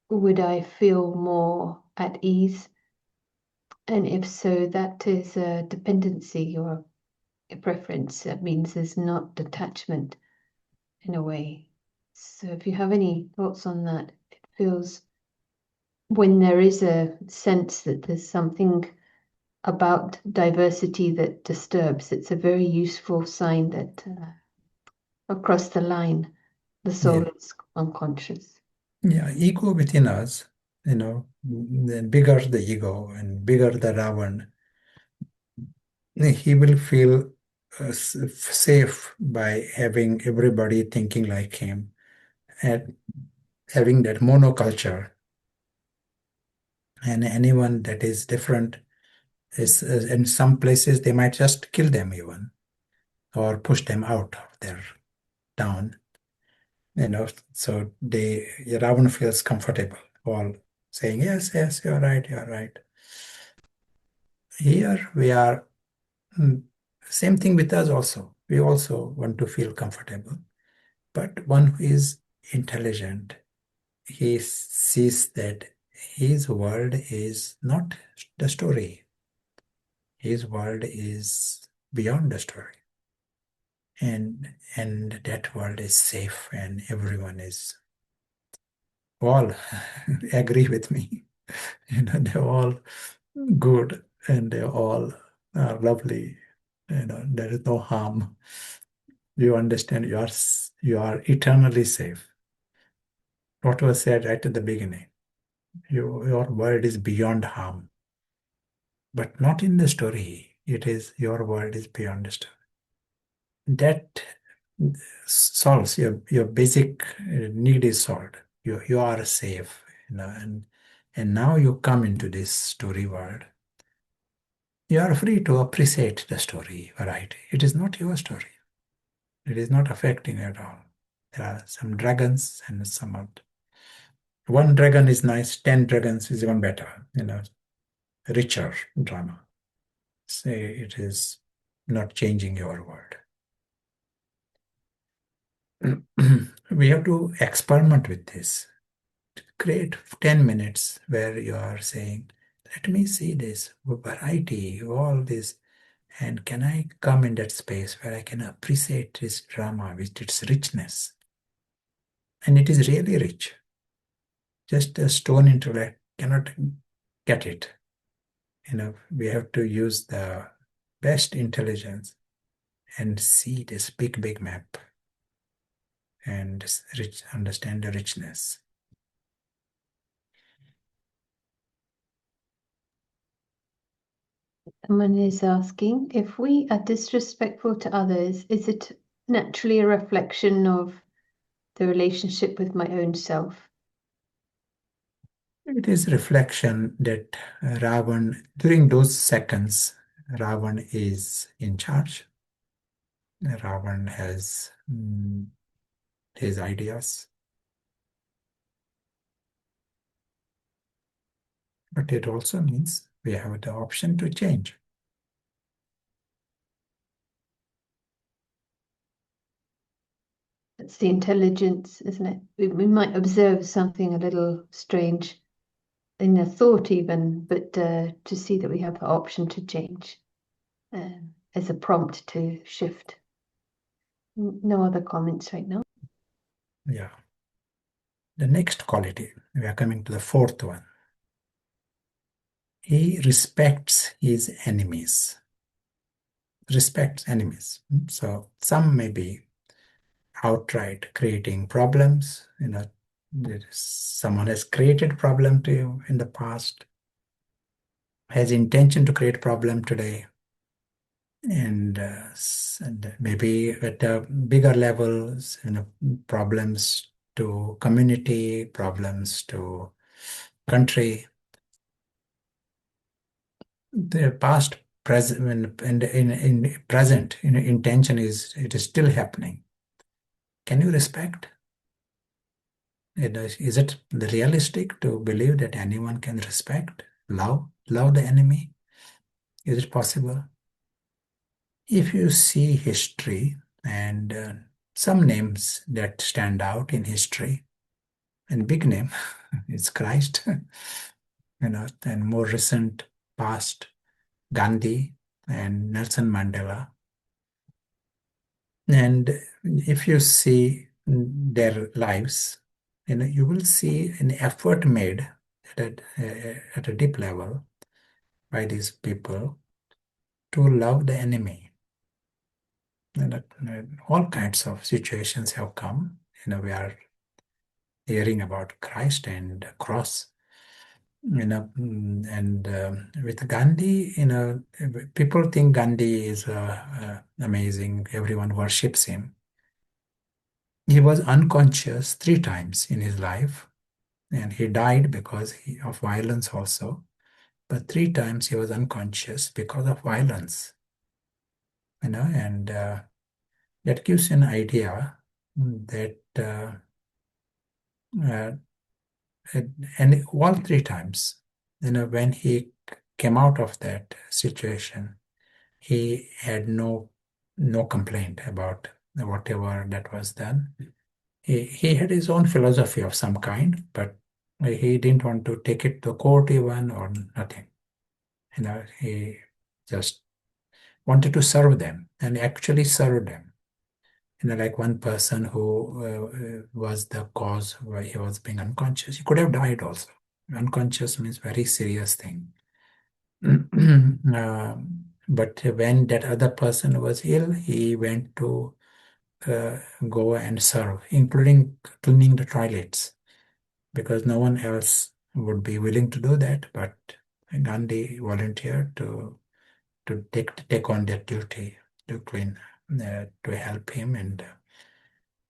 Would I feel more at ease? And if so, that is a dependency or a preference. That means there's not detachment in a way. So if you have any thoughts on that, it feels when there is a sense that there's something about diversity that disturbs, it's a very useful sign that across the line, the soul Yeah. is unconscious. Yeah, ego within us, the bigger the ego and bigger the Ravan, he will feel safe by having everybody thinking like him and having that monoculture. And anyone that is different is in some places they might just kill them even or push them out of their town. So Ravan feels comfortable, all saying, yes, yes, you're right, you're right. Here we are, same thing with us also. We also want to feel comfortable. But one who is intelligent, he sees that his world is not the story. His world is beyond the story. And that world is safe and everyone is all agree with me. They're all good and they're all lovely. There is no harm. You understand you are eternally safe. What was said right at the beginning. Your world is beyond harm, but not in the story. It is your world is beyond the story. That solves your basic need is solved. You are safe, and now you come into this story world. You are free to appreciate the story variety. It is not your story. It is not affecting at all. There are some dragons and some out. One dragon is nice, 10 dragons is even better, richer drama. Say it is not changing your world. We have to experiment with this. Create 10 minutes where you are saying, let me see this variety, all this, and can I come in that space where I can appreciate this drama with its richness? And it is really rich. Just a stone intellect cannot get it. We have to use the best intelligence and see this big, big map and understand the richness. Someone is asking, if we are disrespectful to others, is it naturally a reflection of the relationship with my own self? It is reflection that Ravan, during those seconds, Ravan is in charge. Ravan has his ideas, but it also means we have the option to change. It's the intelligence, isn't it? We might observe something a little strange in a thought even, but to see that we have the option to change as a prompt to shift. No other comments right now. Yeah. The next quality, we are coming to the fourth one. He respects his enemies. respects enemies. So some may be outright creating problems. Someone has created problem to you in the past, has intention to create problem today, and maybe at a bigger levels, problems to community, problems to country. The past, present, and in present, intention is still happening. Can you respect? Is it realistic to believe that anyone can respect, love the enemy? Is it possible? If you see history and some names that stand out in history, and big name is Christ, and more recent past, Gandhi and Nelson Mandela. And if you see their lives, you will see an effort made at a deep level by these people to love the enemy. And all kinds of situations have come. We are hearing about Christ and cross. And with Gandhi, people think Gandhi is amazing. Everyone worships him. He was unconscious 3 times in his life, and he died because of violence also. But 3 times he was unconscious because of violence. And that gives an idea that uh, and all 3 times, when he came out of that situation, he had no complaint about whatever that was done. He had his own philosophy of some kind, but he didn't want to take it to court even or nothing. He just wanted to serve them and actually serve them. Like one person who was the cause why he was being unconscious. He could have died also. Unconscious means very serious thing. But when that other person was ill, he went to go and serve, including cleaning the toilets, because no one else would be willing to do that. But Gandhi volunteered to take on that duty to clean, to help him, and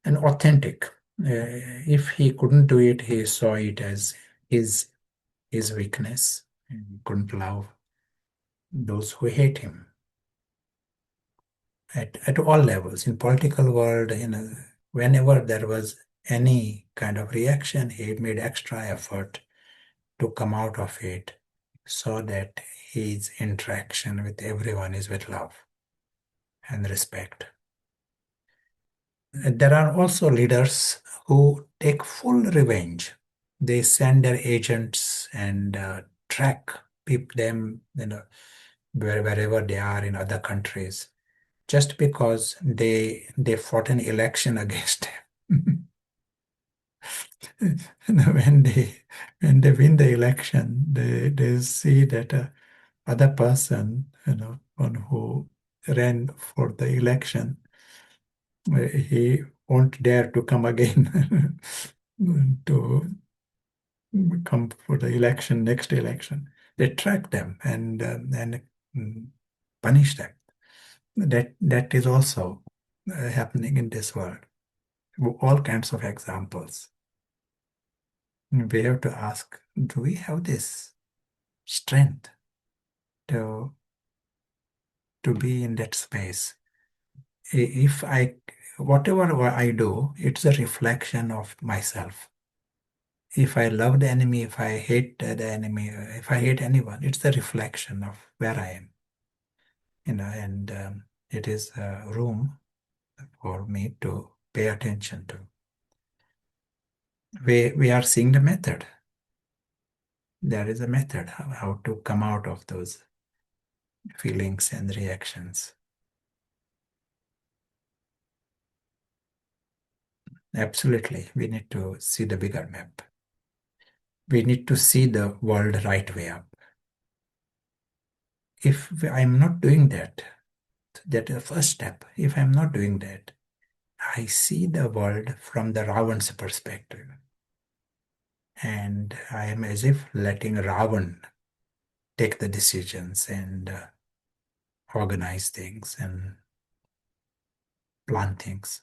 authentic. If he couldn't do it, he saw it as his his weakness. He couldn't love those who hate him at all levels. In political world, whenever there was any kind of reaction, he made extra effort to come out of it so that his interaction with everyone is with love and respect. There are also leaders who take full revenge. They send their agents and track them, wherever they are in other countries, just because they fought an election against them. When they win the election, they see that other person, one who ran for the election, he won't dare to come again to come for the election, next election. They track them and punish them. That is also happening in this world. All kinds of examples. We have to ask, do we have this strength to be in that space? If whatever I do, it's a reflection of myself. If I love the enemy, if I hate the enemy, if I hate anyone, it's a reflection of where I am. And it is a room for me to pay attention to. We are seeing the method. There is a method how to come out of those feelings and reactions. Absolutely, we need to see the bigger map. We need to see the world right way up. If I'm not doing that, That is the first step. If I'm not doing that, I see the world from the Ravan's perspective. And I am as if letting Ravan take the decisions and organize things and plan things.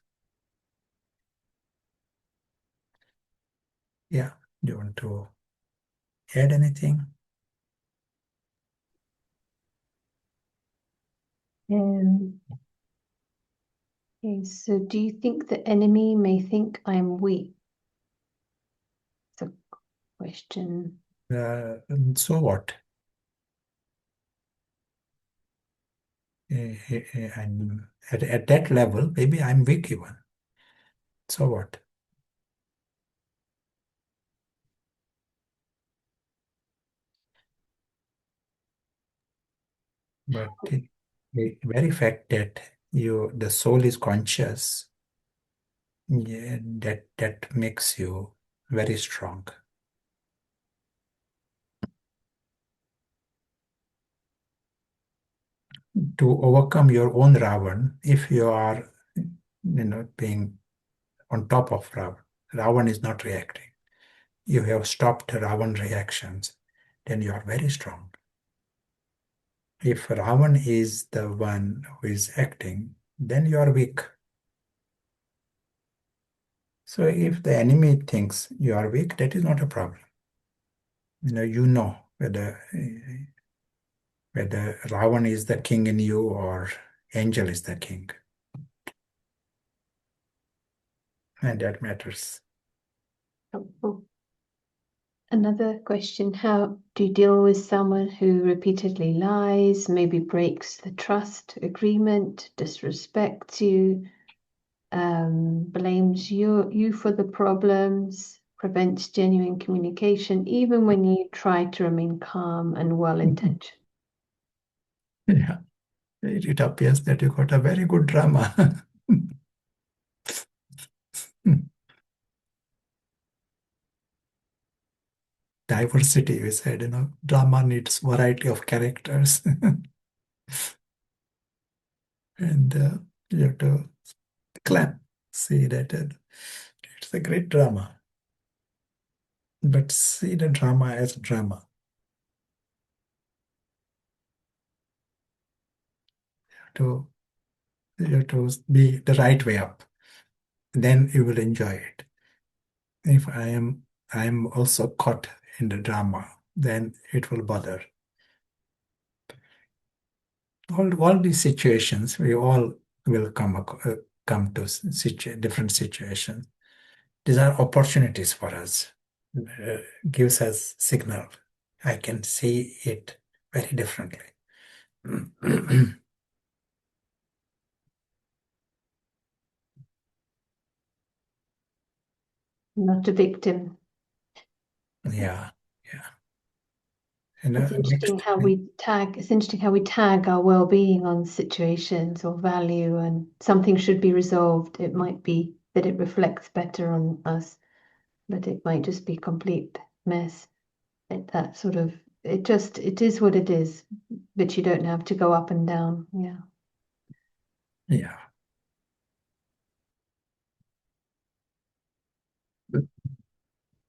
Yeah. Do you want to add anything? Um, okay, so do you think the enemy may think I'm weak? It's a question. So what? I'm at that level, maybe I'm weak even. So what? But the very fact that the soul is conscious, yeah, that makes you very strong. To overcome your own Ravan, if you are, being on top of Ravan, Ravan is not reacting. You have stopped Ravan reactions, then you are very strong. If Ravan is the one who is acting, then you are weak. So if the enemy thinks you are weak, that is not a problem. You know whether Ravan is the king in you or angel is the king. And that matters. Helpful. Another question, how do you deal with someone who repeatedly lies, maybe breaks the trust agreement, disrespects you, blames you for the problems, prevents genuine communication, even when you try to remain calm and well-intentioned? Yeah, it appears that you got a very good drama. Diversity, we said, drama needs variety of characters. And you have to clap, see that it's a great drama. But see the drama as drama. To You have to be the right way up. Then you will enjoy it. If I am also caught in the drama, then it will bother. All these situations, we all will come to different situations. These are opportunities for us. Gives us signal. I can see it very differently. Not a victim. Yeah, yeah. It's interesting Next how thing, we tag our well-being on situations or value, and something should be resolved. It might be that it reflects better on us, but it might just be complete mess. That sort of it is what it is, but you don't have to go up and down. Yeah. yeah.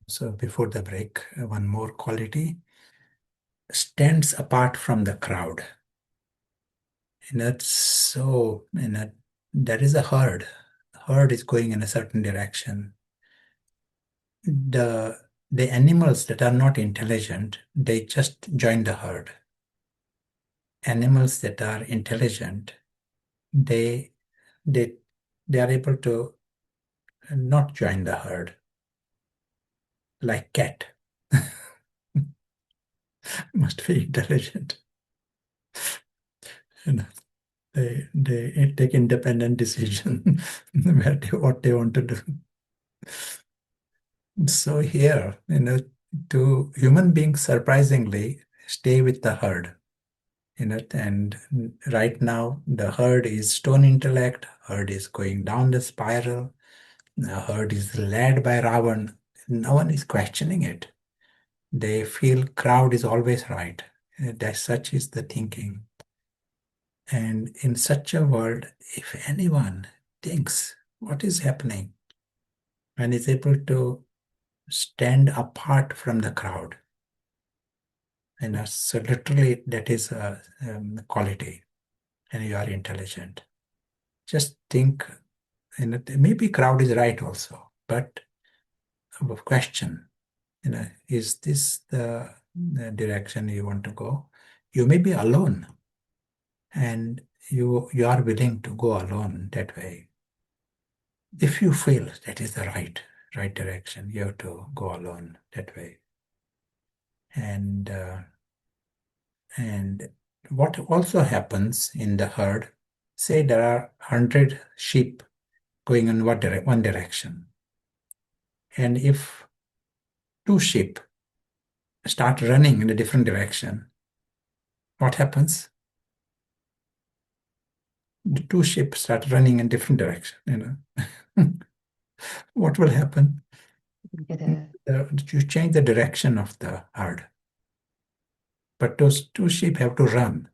So before the break, one more quality stands apart from the crowd. And that's so, that is a herd. Herd is going in a certain direction. The the animals that are not intelligent, they just join the herd. Animals that are intelligent, they they they are able to not join the herd, like cat. Must be intelligent. You know, they take independent decision what they want to do. So here, to human beings surprisingly stay with the herd. And right now the herd is stone intellect, herd is going down the spiral, the herd is led by Ravan. No one is questioning it. They feel crowd is always right. That such is the thinking. And in such a world, if anyone thinks what is happening and is able to stand apart from the crowd, so literally that is a quality, and you are intelligent. Just think, maybe crowd is right also, but a question, is this the direction you want to go? You may be alone, and you are willing to go alone that way. If you feel that is the right direction, you have to go alone that way. And and what also happens in the herd, say there are 100 sheep going in one direction, and if two sheep start running in a different direction, what happens? The two sheep start running in different direction. What will happen? Get a You change the direction of the herd, but those two sheep have to run.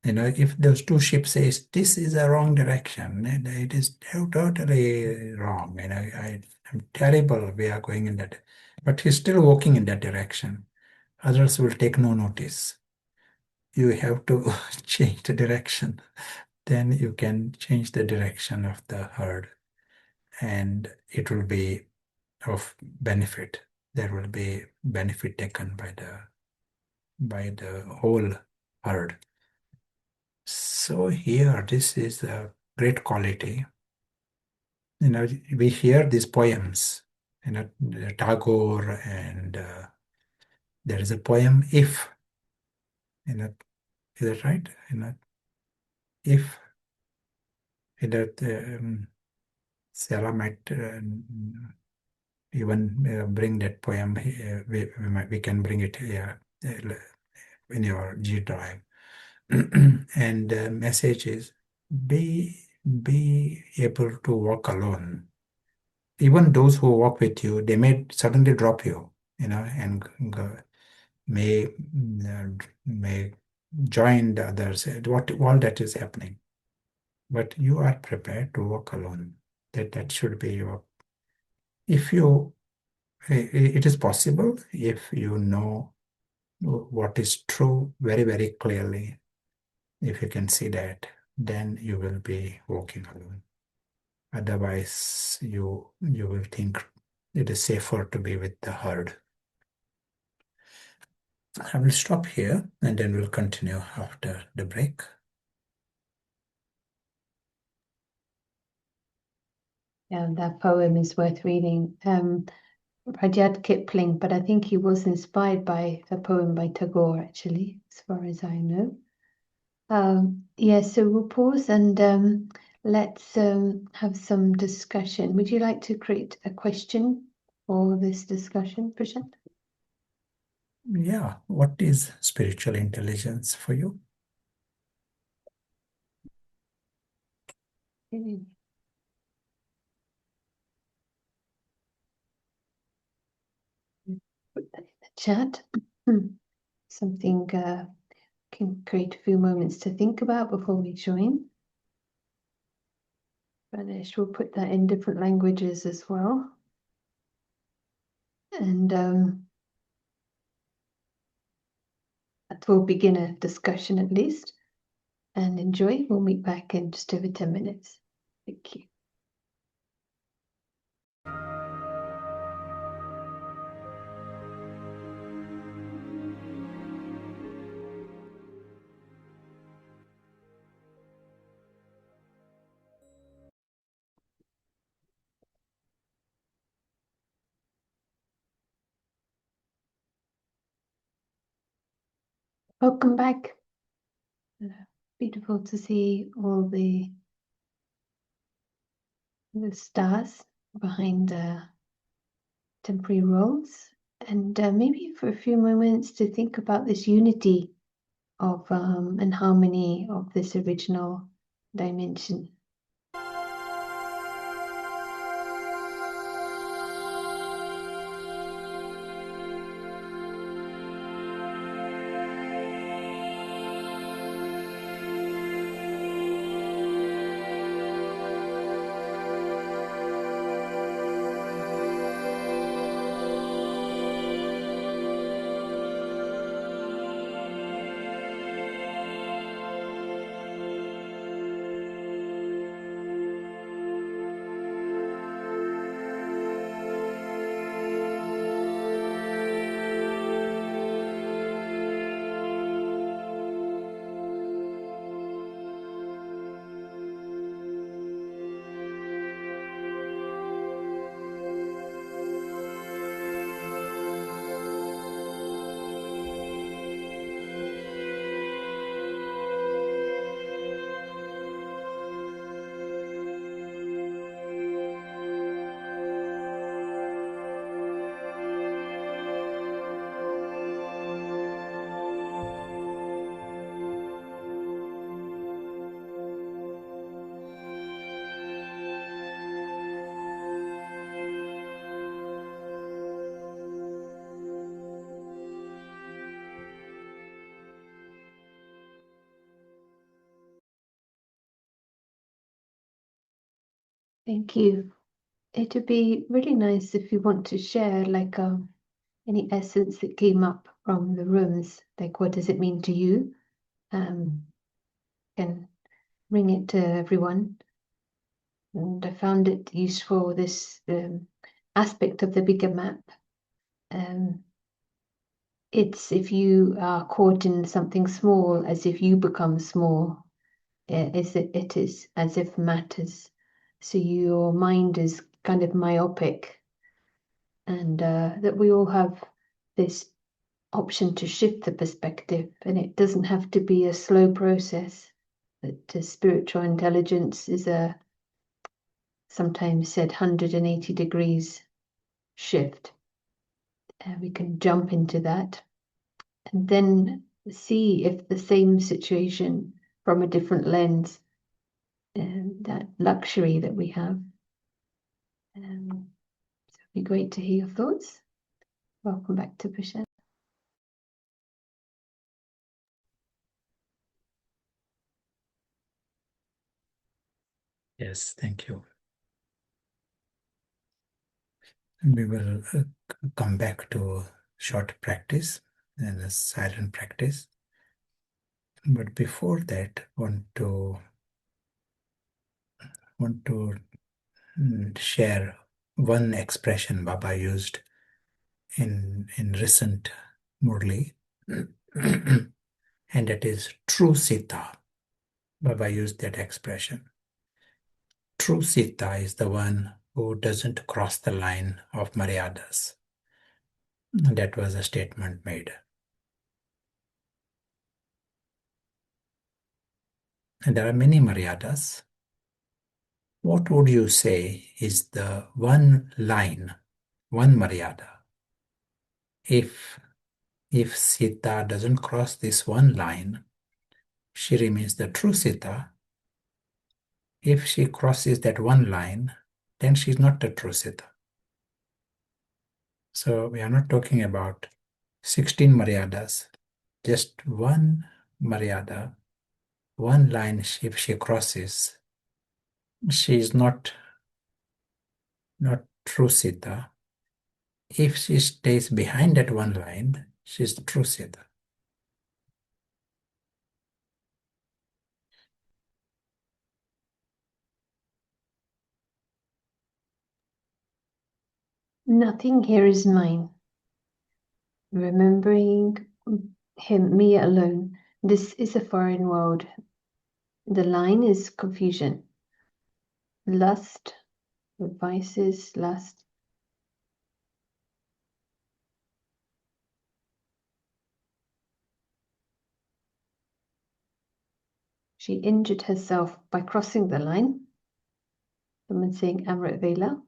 If those two sheep says this is the wrong direction, then it is totally wrong. I'm terrible. We are going in that, but he's still walking in that direction. Others will take no notice. You have to change the direction. Then you can change the direction of the herd, and it will be of benefit. There will be benefit taken by the whole herd. So here, this is a great quality. We hear these poems, Tagore, and there is a poem, If, is that right? If, that Sarah might even bring that poem, we can bring it here in your G drive. And the message is, be able to walk alone. Even those who walk with you, they may suddenly drop you, and may join the others. What all that is happening, but you are prepared to walk alone. That should be your. If you, it is possible if you know what is true very, very clearly. If you can see that, then you will be walking alone. Otherwise, you will think it is safer to be with the herd. I will stop here and then we'll continue after the break. Yeah, that poem is worth reading. Rudyard Kipling, but I think he was inspired by a poem by Tagore, actually, as far as I know. Yeah, so we'll pause and let's have some discussion. Would you like to create a question for this discussion, Prashant? Yeah, what is spiritual intelligence for you? Okay. Put that in the chat. Something can create a few moments to think about before we join. Ranesh will put that in different languages as well. And that will begin a discussion at least. And enjoy. We'll meet back in just over 10 minutes. Thank you. Welcome back. Beautiful to see all the stars behind temporary roles, and maybe for a few moments to think about this unity of and harmony of this original dimension. Thank you. It would be really nice if you want to share like any essence that came up from the rooms. Like, what does it mean to you? Can bring it to everyone. And I found it useful, this aspect of the bigger map. It's if you are caught in something small, as if you become small, it is as if matters. So your mind is kind of myopic, and that we all have this option to shift the perspective, and it doesn't have to be a slow process. That spiritual intelligence is a sometimes said 180 degrees shift. We can jump into that and then see if the same situation from a different lens, that luxury that we have. So it'd be great to hear your thoughts. Welcome back to Prashant. Yes, thank you. We will come back to short practice and a silent practice. But before that, want to share one expression Baba used in recent Murli, and that is true Sita. Baba used that expression. True Sita is the one who doesn't cross the line of Maryadas. That was a statement made. And there are many Maryadas. What would you say is the one line, one Maryada? If Sita doesn't cross this one line, she remains the true Sita. If she crosses that one line, then she's not the true Sita. So we are not talking about 16 Maryadas, just one Maryada, one line if she crosses, she is not true Sita. If she stays behind that one line, she is true Sita. Nothing here is mine. Remembering him, me alone. This is a foreign world. The line is confusion. Lust, vices, lust. She injured herself by crossing the line. Someone saying Amrit Vela.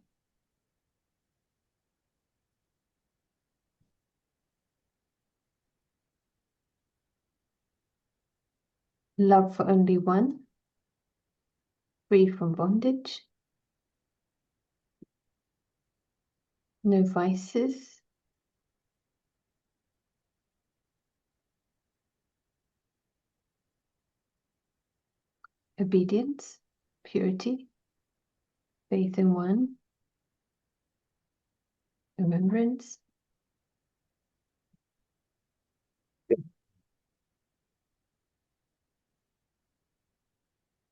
Love for only one. Free from bondage. No vices. Obedience. Purity. Faith in one. Remembrance.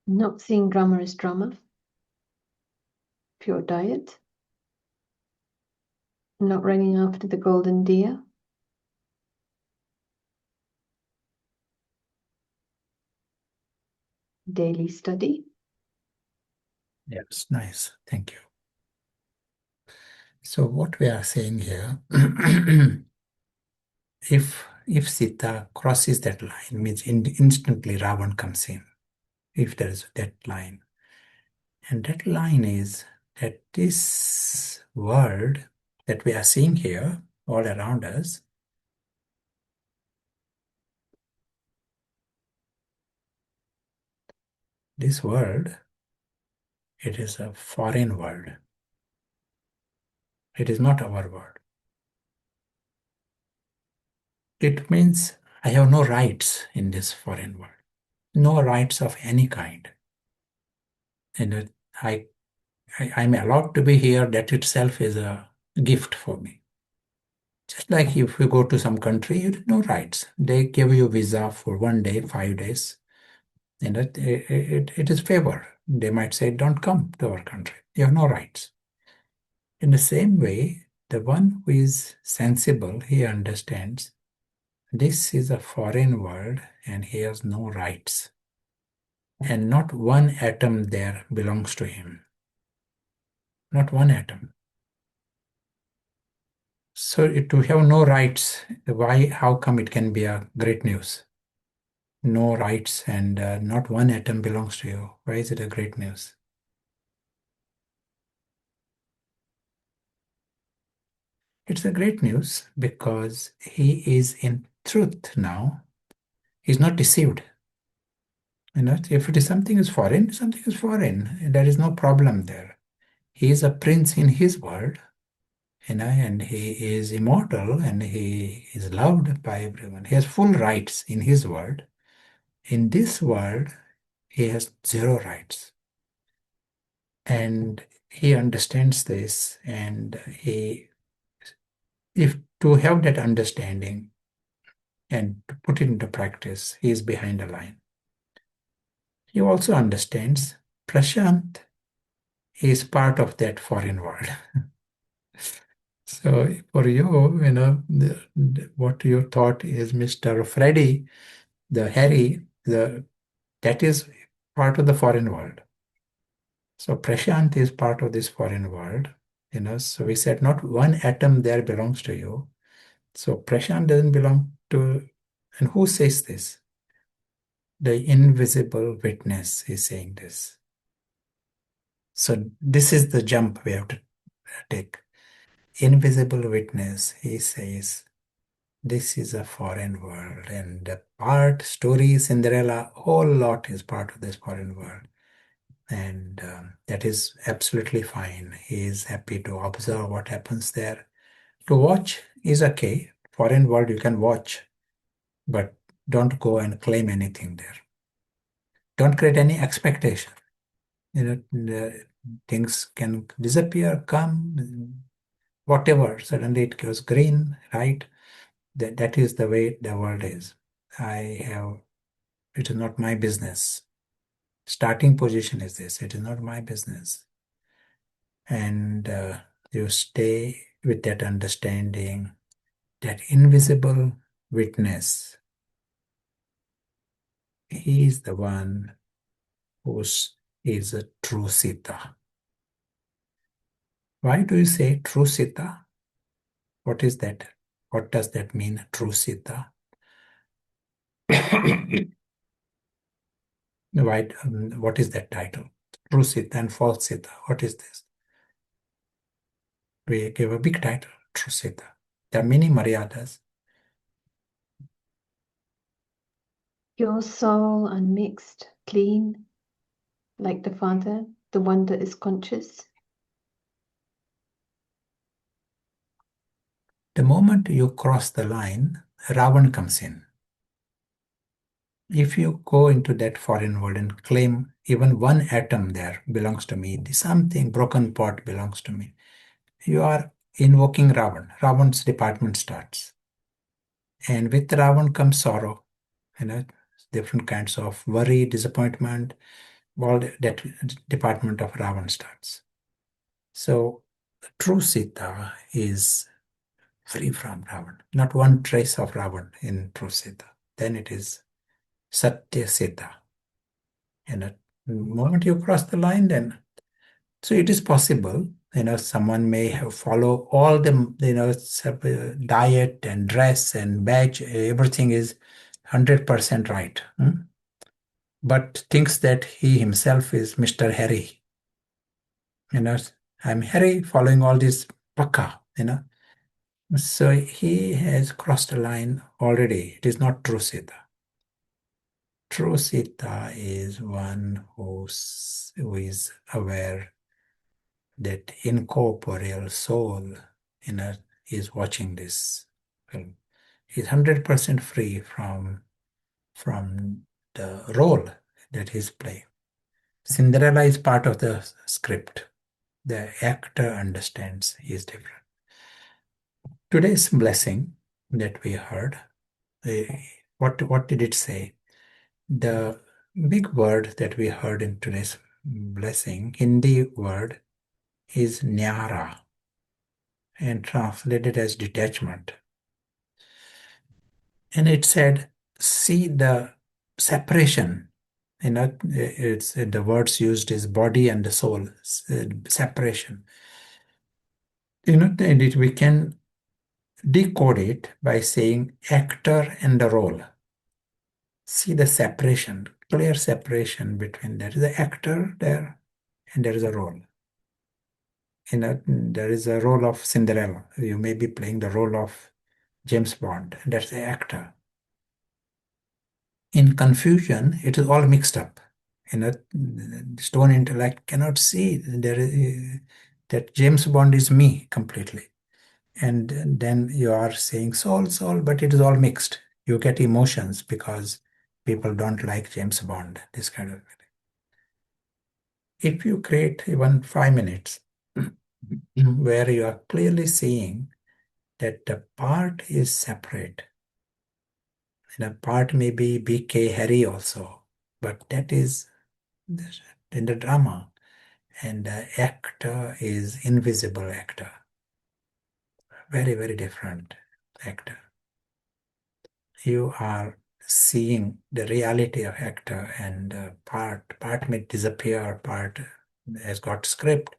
Not seeing drama as drama. Pure diet. Not running after the golden deer. Daily study. Yes, nice. Thank you. So what we are saying here, if Sita crosses that line, means instantly Ravan comes in. If there is that line, and that line is that this world that we are seeing here all around us, this world, it is a foreign world. It is not our world. It means I have no rights in this foreign world, no rights of any kind. And I I'm allowed to be here. That itself is a gift for me. Just like if you go to some country, you have no rights. They give you visa for 1 day, 5 days. And it is favor. They might say, don't come to our country. You have no rights. In the same way, the one who is sensible, he understands this is a foreign world and he has no rights. And not one atom there belongs to him. Not one atom. So to have no rights, why, how come it can be a great news? No rights and not one atom belongs to you. Why is it a great news? It's a great news because he is in truth now. He's not deceived. If it is something is foreign, something is foreign. There is no problem there. He is a prince in his world, and he is immortal and he is loved by everyone. He has full rights in his world. In this world, he has zero rights. And he understands this, and if to have that understanding and to put it into practice, he is behind the line. He also understands Prashant is part of that foreign world. So for you, what you thought is Mr. Freddy, the Harry, that is part of the foreign world. So Prashant is part of this foreign world. So we said not one atom there belongs to you. So Prashant doesn't belong to, and who says this? The invisible witness is saying this. So this is the jump we have to take. Invisible witness, he says, this is a foreign world, and the part, story, Cinderella, whole lot is part of this foreign world. And that is absolutely fine. He is happy to observe what happens there. To watch is okay. Foreign world you can watch, but don't go and claim anything there. Don't create any expectation. The things can disappear, come, whatever. Suddenly it goes green, right? That is the way the world is. It is not my business. Starting position is this. It is not my business. And you stay with that understanding, that invisible witness. He is the one who is a true Sita. Why do you say true Sita? What is that? What does that mean, true Sita? Why, what is that title? True Sita and false Sita. What is this? We give a big title, true Sita. There are many Maryadas. Your soul unmixed, clean, like the Father, the one that is conscious. The moment you cross the line, Ravan comes in. If you go into that foreign world and claim even one atom there belongs to me, something broken pot belongs to me, you are invoking Ravan. Ravan's department starts. And with Ravan comes sorrow, different kinds of worry, disappointment, all that department of Ravan starts. So true Sita is free from Ravan. Not one trace of Ravan in true Sita. Then it is Satya Sita. And the moment you cross the line, then so it is possible. Someone may have follow all the diet and dress and badge. Everything is 100% right, but thinks that he himself is Mr. Harry. I'm Harry following all this paka. So he has crossed a line already. It is not true Sita. True Sita is one who is aware that incorporeal soul is watching this film. He's 100% free from the role that he's playing. Cinderella is part of the script. the actor understands is different. Today's blessing that we heard, what did it say? The big word that we heard in today's blessing, Hindi word, is nyara and translated as detachment. And it said, see the separation. It's the words used is body and the soul, separation. And we can decode it by saying actor and the role. See the separation, clear separation between there is an actor there and there is a role. There is a role of Cinderella. You may be playing the role of James Bond, and that's the actor. In confusion, it is all mixed up. Stone intellect cannot see that James Bond is me completely. And then you are saying soul, soul, but it is all mixed. You get emotions because people don't like James Bond, this kind of thing. If you create even 5 minutes where you are clearly seeing that the part is separate, and a part may be BK Harry also, but that is in the drama, and the actor is invisible actor, very, very different actor. You are seeing the reality of actor, and part may disappear, part has got script.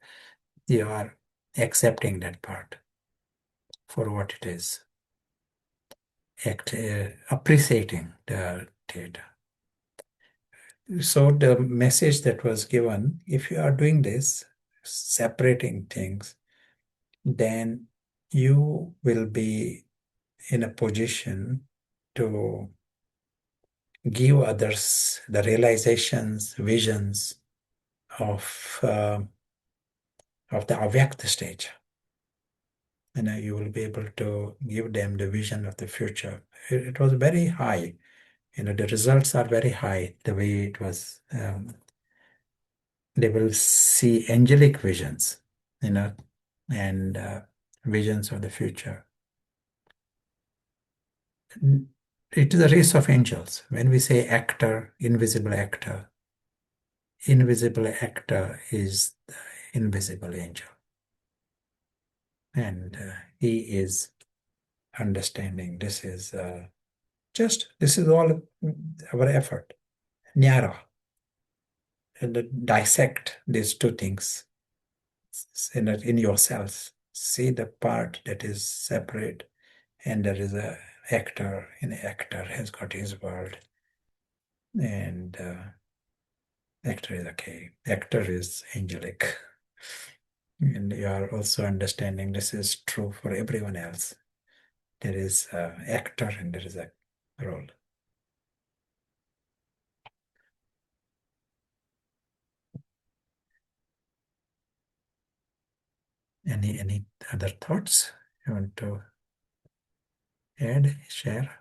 You are accepting that part for what it is, appreciating the theater. So the message that was given, if you are doing this, separating things, then you will be in a position to give others the realizations, visions of the avyakta stage. You will be able to give them the vision of the future. It was very high. The results are very high. The way it was, they will see angelic visions, and visions of the future. It is a race of angels. When we say actor, invisible actor is the invisible angel. And he is understanding. This is all our effort. Nyara. And dissect these two things in yourselves. See the part that is separate, and there is a actor, and the actor has got his world. And actor is okay. Actor is angelic. And you are also understanding this is true for everyone else. There is an actor and there is a role. Any other thoughts you want to add, share?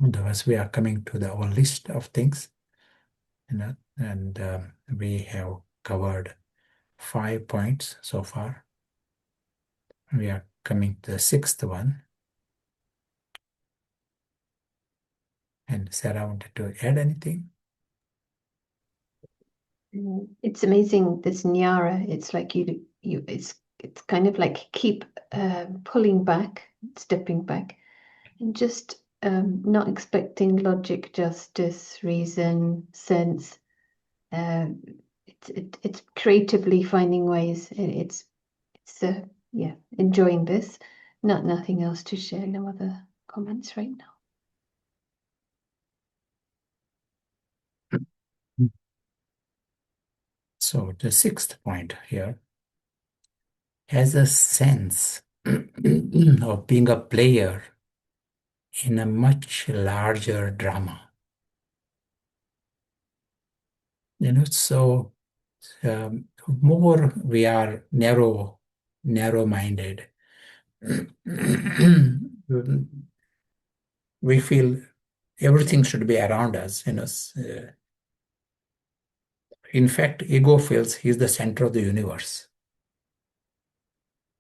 Otherwise, we are coming to our list of things, and we have covered 5 points so far. We are coming to the 6th one. And Sarah wanted to add anything? It's amazing, this Nyara. It's like it's kind of like keep pulling back, stepping back, and just not expecting logic, justice, reason, sense. It's creatively finding ways. It's yeah, enjoying this. Nothing else to share. No other comments right now. So the 6th point here has a sense of being a player in a much larger drama. So more we are narrow-minded, we feel everything should be around us, In fact, ego feels he's the center of the universe.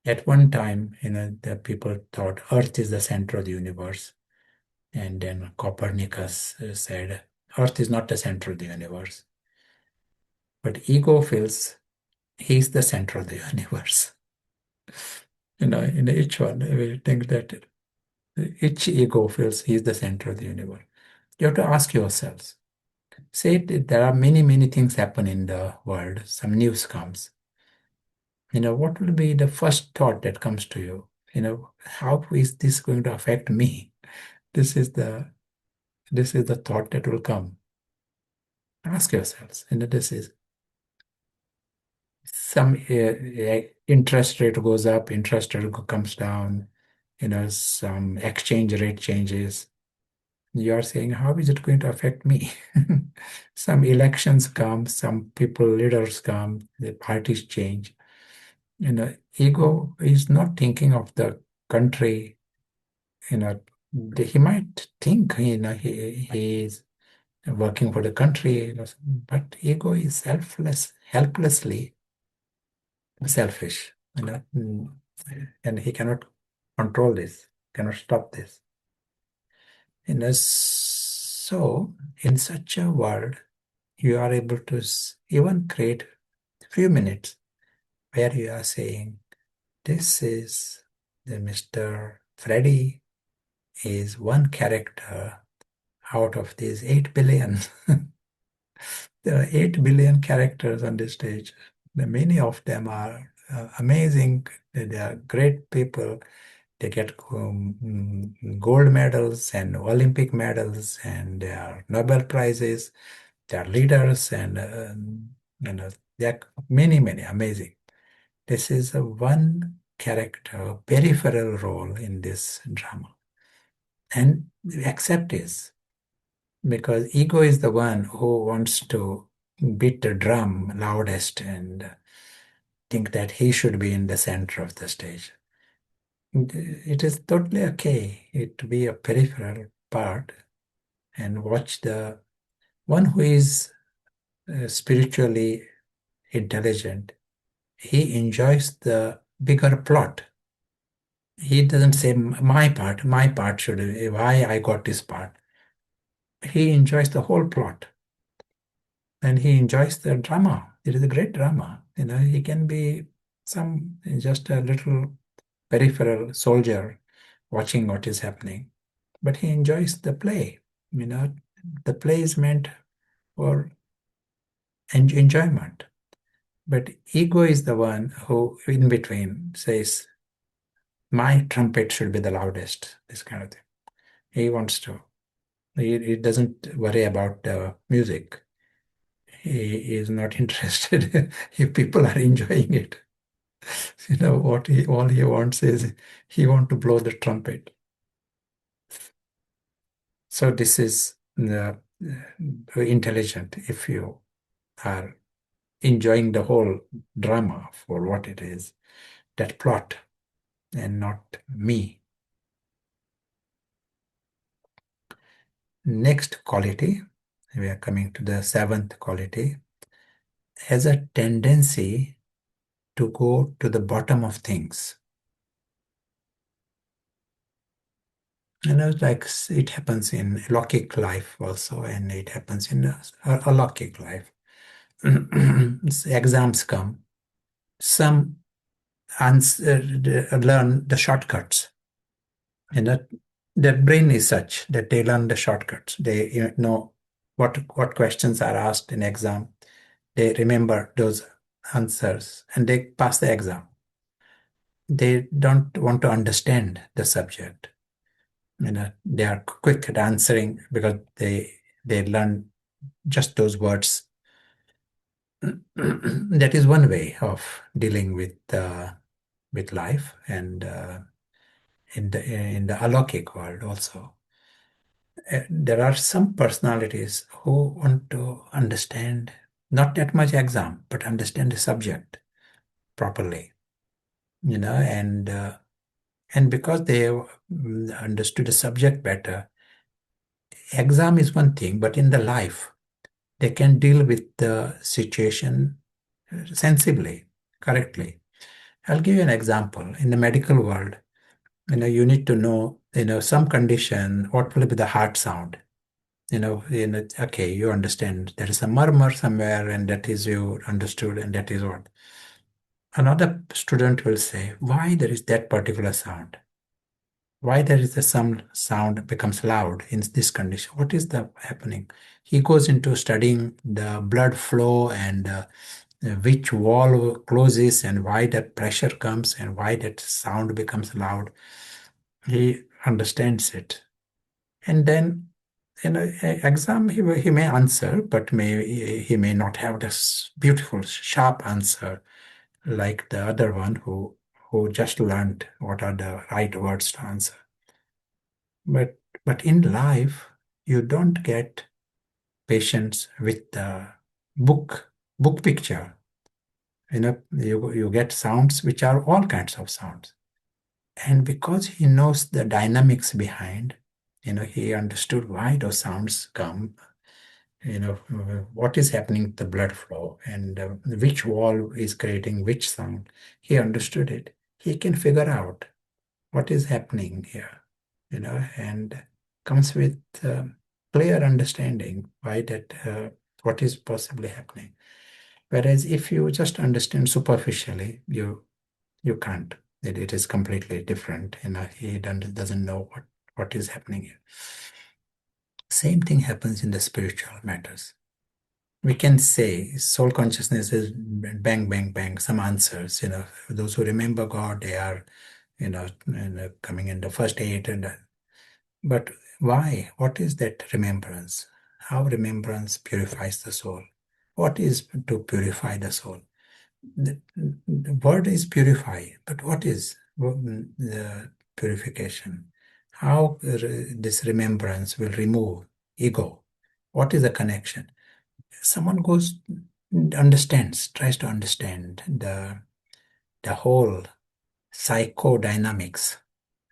At one time, the people thought Earth is the center of the universe. And then Copernicus said, Earth is not the center of the universe. But ego feels he's the center of the universe. In each one, we think that each ego feels he's the center of the universe. You have to ask yourselves. Say there are many, many things happen in the world. Some news comes. What will be the first thought that comes to you? How is this going to affect me? This is the thought that will come. Ask yourselves. This is some interest rate goes up, interest rate comes down. Some exchange rate changes. You are saying, how is it going to affect me? Some elections come, some people, leaders come, the parties change. Ego is not thinking of the country. He might think, he is working for the country, but ego is helplessly selfish, and he cannot control this, cannot stop this. So in such a world, you are able to even create a few minutes where you are saying, this is the Mr. Freddy is one character out of these 8 billion. There are 8 billion characters on this stage. Many of them are amazing. They are great people. They get gold medals and Olympic medals, and they are Nobel Prizes. They are leaders, and there are many, many amazing. This is a one character, peripheral role in this drama. And accept this, because ego is the one who wants to beat the drum loudest and think that he should be in the center of the stage. It is totally okay to be a peripheral part and watch the one who is spiritually intelligent. He enjoys the bigger plot. He doesn't say my part should be why I got this part. He enjoys the whole plot, and he enjoys the drama. It is a great drama. He can be just a little peripheral soldier watching what is happening, but he enjoys the play. The play is meant for enjoyment. But ego is the one who, in between, says, my trumpet should be the loudest, this kind of thing. He wants to. He doesn't worry about the music. He is not interested if people are enjoying it. All he wants is he wants to blow the trumpet. So this is intelligent if you are enjoying the whole drama for what it is, that plot, and not me. Next quality, we are coming to the seventh quality, has a tendency to go to the bottom of things. Like it happens in alokik life also, and it happens in alokik life. Exams come. Some learn the shortcuts. Their brain is such that they learn the shortcuts. They know what questions are asked in exam. They remember those answers and they pass the exam. They don't want to understand the subject. They are quick at answering because they learn just those words. That is one way of dealing with life, and in the alokik world also. There are some personalities who want to understand not that much exam, but understand the subject properly, and because they have understood the subject better, exam is one thing, but in the life, They can deal with the situation sensibly, correctly. I'll give you an example. In the medical world, you need to know, some condition, what will be the heart sound? Okay, you understand there is a murmur somewhere, and that is you understood, and that is what. Another student will say, why there is that particular sound? Why there is some sound becomes loud in this condition? What is the happening? He goes into studying the blood flow and which wall closes and why that pressure comes and why that sound becomes loud. He understands it. And then in an exam, he may answer, but he may not have this beautiful, sharp answer like the other one who just learned what are the right words to answer. But in life, you don't get patience with the book picture. You get sounds which are all kinds of sounds. And because he knows the dynamics behind, he understood why those sounds come, what is happening to the blood flow and which wall is creating which sound. He understood it. He can figure out what is happening here, and comes with clear understanding why that, what is possibly happening. Whereas if you just understand superficially, you can't. It is completely different. He doesn't know what is happening here. Same thing happens in the spiritual matters. We can say soul consciousness is bang, bang, bang, some answers. Those who remember God, they are, coming in the first eight. But why? What is that remembrance? How remembrance purifies the soul? What is to purify the soul? The word is purify, but what is the purification? How this remembrance will remove ego? What is the connection? Someone tries to understand the whole psychodynamics,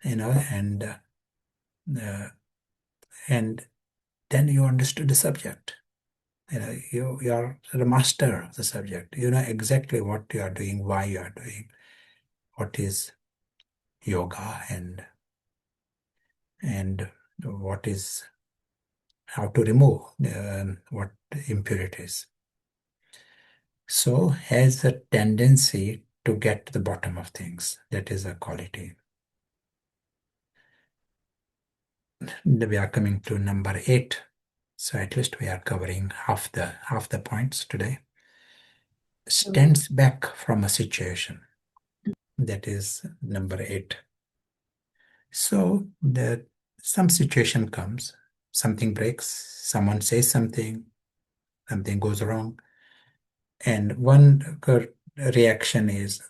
and then you understood the subject. You are the master of the subject. You know exactly what you are doing, why you are doing, what is yoga, and what is how to remove what impurities. So has a tendency to get to the bottom of things. That is a quality. We are coming to number 8. So at least we are covering half the points today. Stands back from a situation. That is number 8. So some situation comes, something breaks, someone says something goes wrong, and one reaction is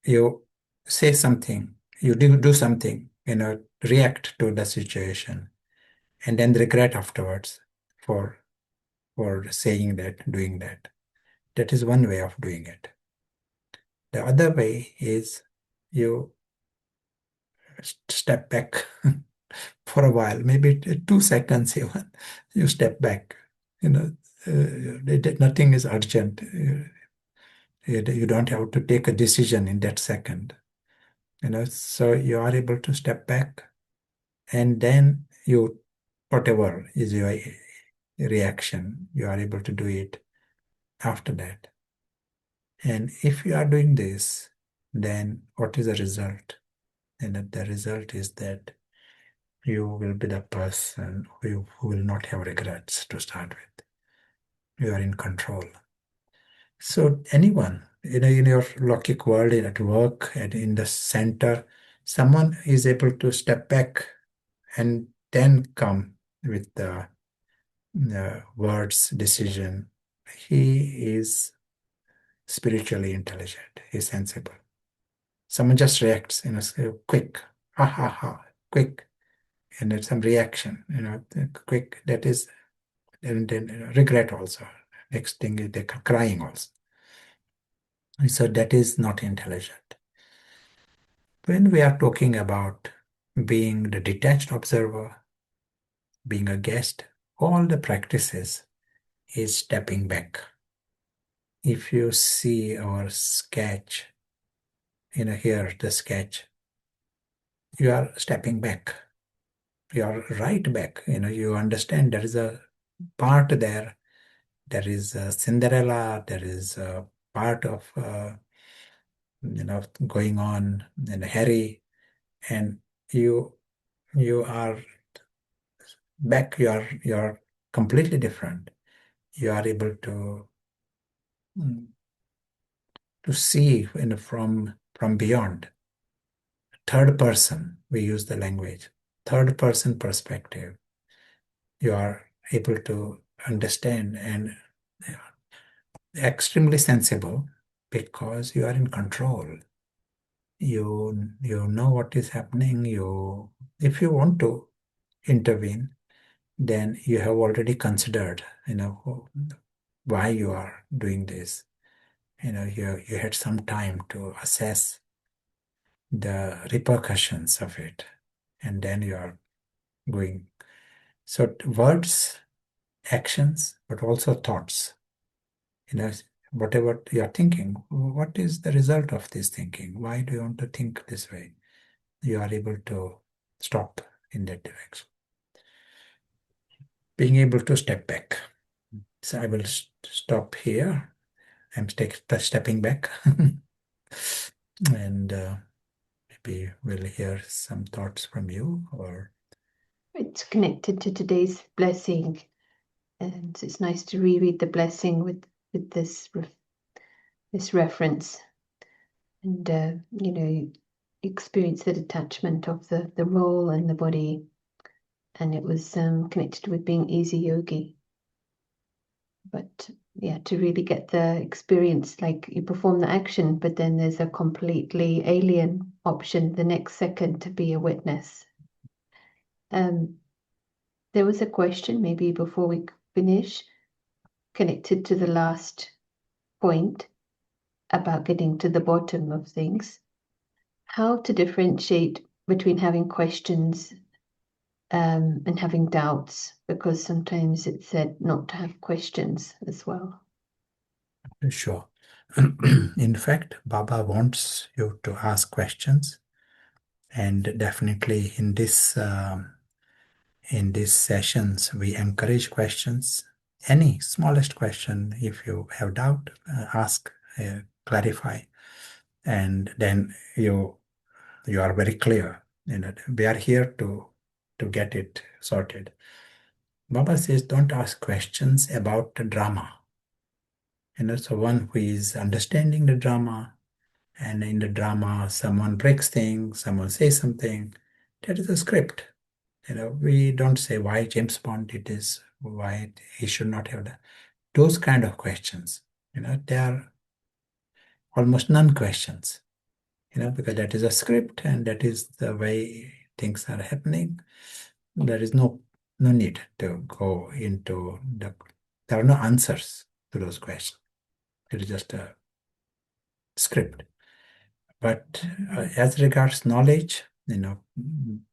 you say something, you do something, react to the situation, and then regret afterwards for saying that, doing that. That is one way of doing it. The other way is you step back for a while, maybe 2 seconds even. You step back. Nothing is urgent. You don't have to take a decision in that second. So you are able to step back, and then whatever is your reaction, you are able to do it after that. And if you are doing this, then what is the result? And the result is that you will be the person who will not have regrets to start with. You are in control. So anyone, in your logic world, at work, and in the center, someone is able to step back and then come with the words decision. He is spiritually intelligent. He's sensible. Someone just reacts, quick, ha ha ha, quick, and there's some reaction, quick. That is, and then regret also. Next thing is they're crying also. So that is not intelligent. When we are talking about being the detached observer, being a guest, all the practices is stepping back. If you see our sketch, here the sketch, you are stepping back. You are right back. You understand there is a part there. There is Cinderella. There is a part of going on and Harry, and you are back. You are completely different. You are able mm, to see from beyond. Third person, we use the language. Third person perspective. You are able to understand and extremely sensible because you are in control. You know what is happening. If you want to intervene, then you have already considered, why you are doing this. You had some time to assess the repercussions of it, and then you are going. So words, actions, but also thoughts. Whatever you are thinking, what is the result of this thinking? Why do you want to think this way? You are able to stop in that direction. Being able to step back. So I will stop here. I'm stepping back. And maybe we'll hear some thoughts from you, or It's connected to today's blessing, and it's nice to reread the blessing with this reference, and experience the detachment of the role and the body, and it was connected with being easy yogi. But yeah, to really get the experience, like you perform the action, but then there's a completely alien option the next second to be a witness. There was a question, maybe before we finish, connected to the last point about getting to the bottom of things. How to differentiate between having questions and having doubts, because sometimes it's said not to have questions as well. sure. In fact, Baba wants you to ask questions, and definitely in these sessions we encourage questions. Any smallest question, if you have doubt, ask, clarify, and then you are very clear. We are here to get it sorted. Baba says, don't ask questions about the drama. So one who is understanding the drama, and in the drama, someone breaks things, someone says something. That is a script. We don't say why James Bond did this, why he should not have that. Those kind of questions, they are almost non-questions, because that is a script and that is the way things are happening. There is no need to go into there are no answers to those questions. It is just a script. But as regards knowledge,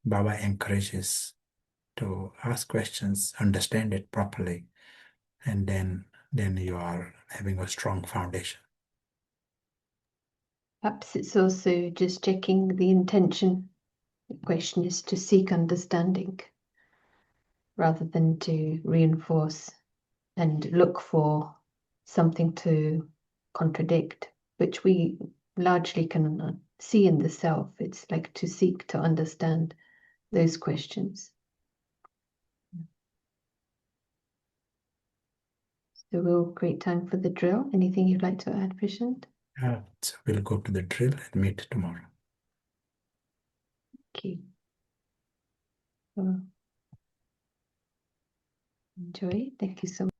Baba encourages to ask questions, understand it properly, and then you are having a strong foundation. Perhaps it's also just checking the intention. The question is to seek understanding rather than to reinforce and look for something to contradict, which we largely can see in the self. It's like to seek to understand those questions. So we'll great time for the drill. Anything you'd like to add, Prashant? So we'll go to the drill and meet tomorrow. Okay. Well, enjoy. Thank you so much.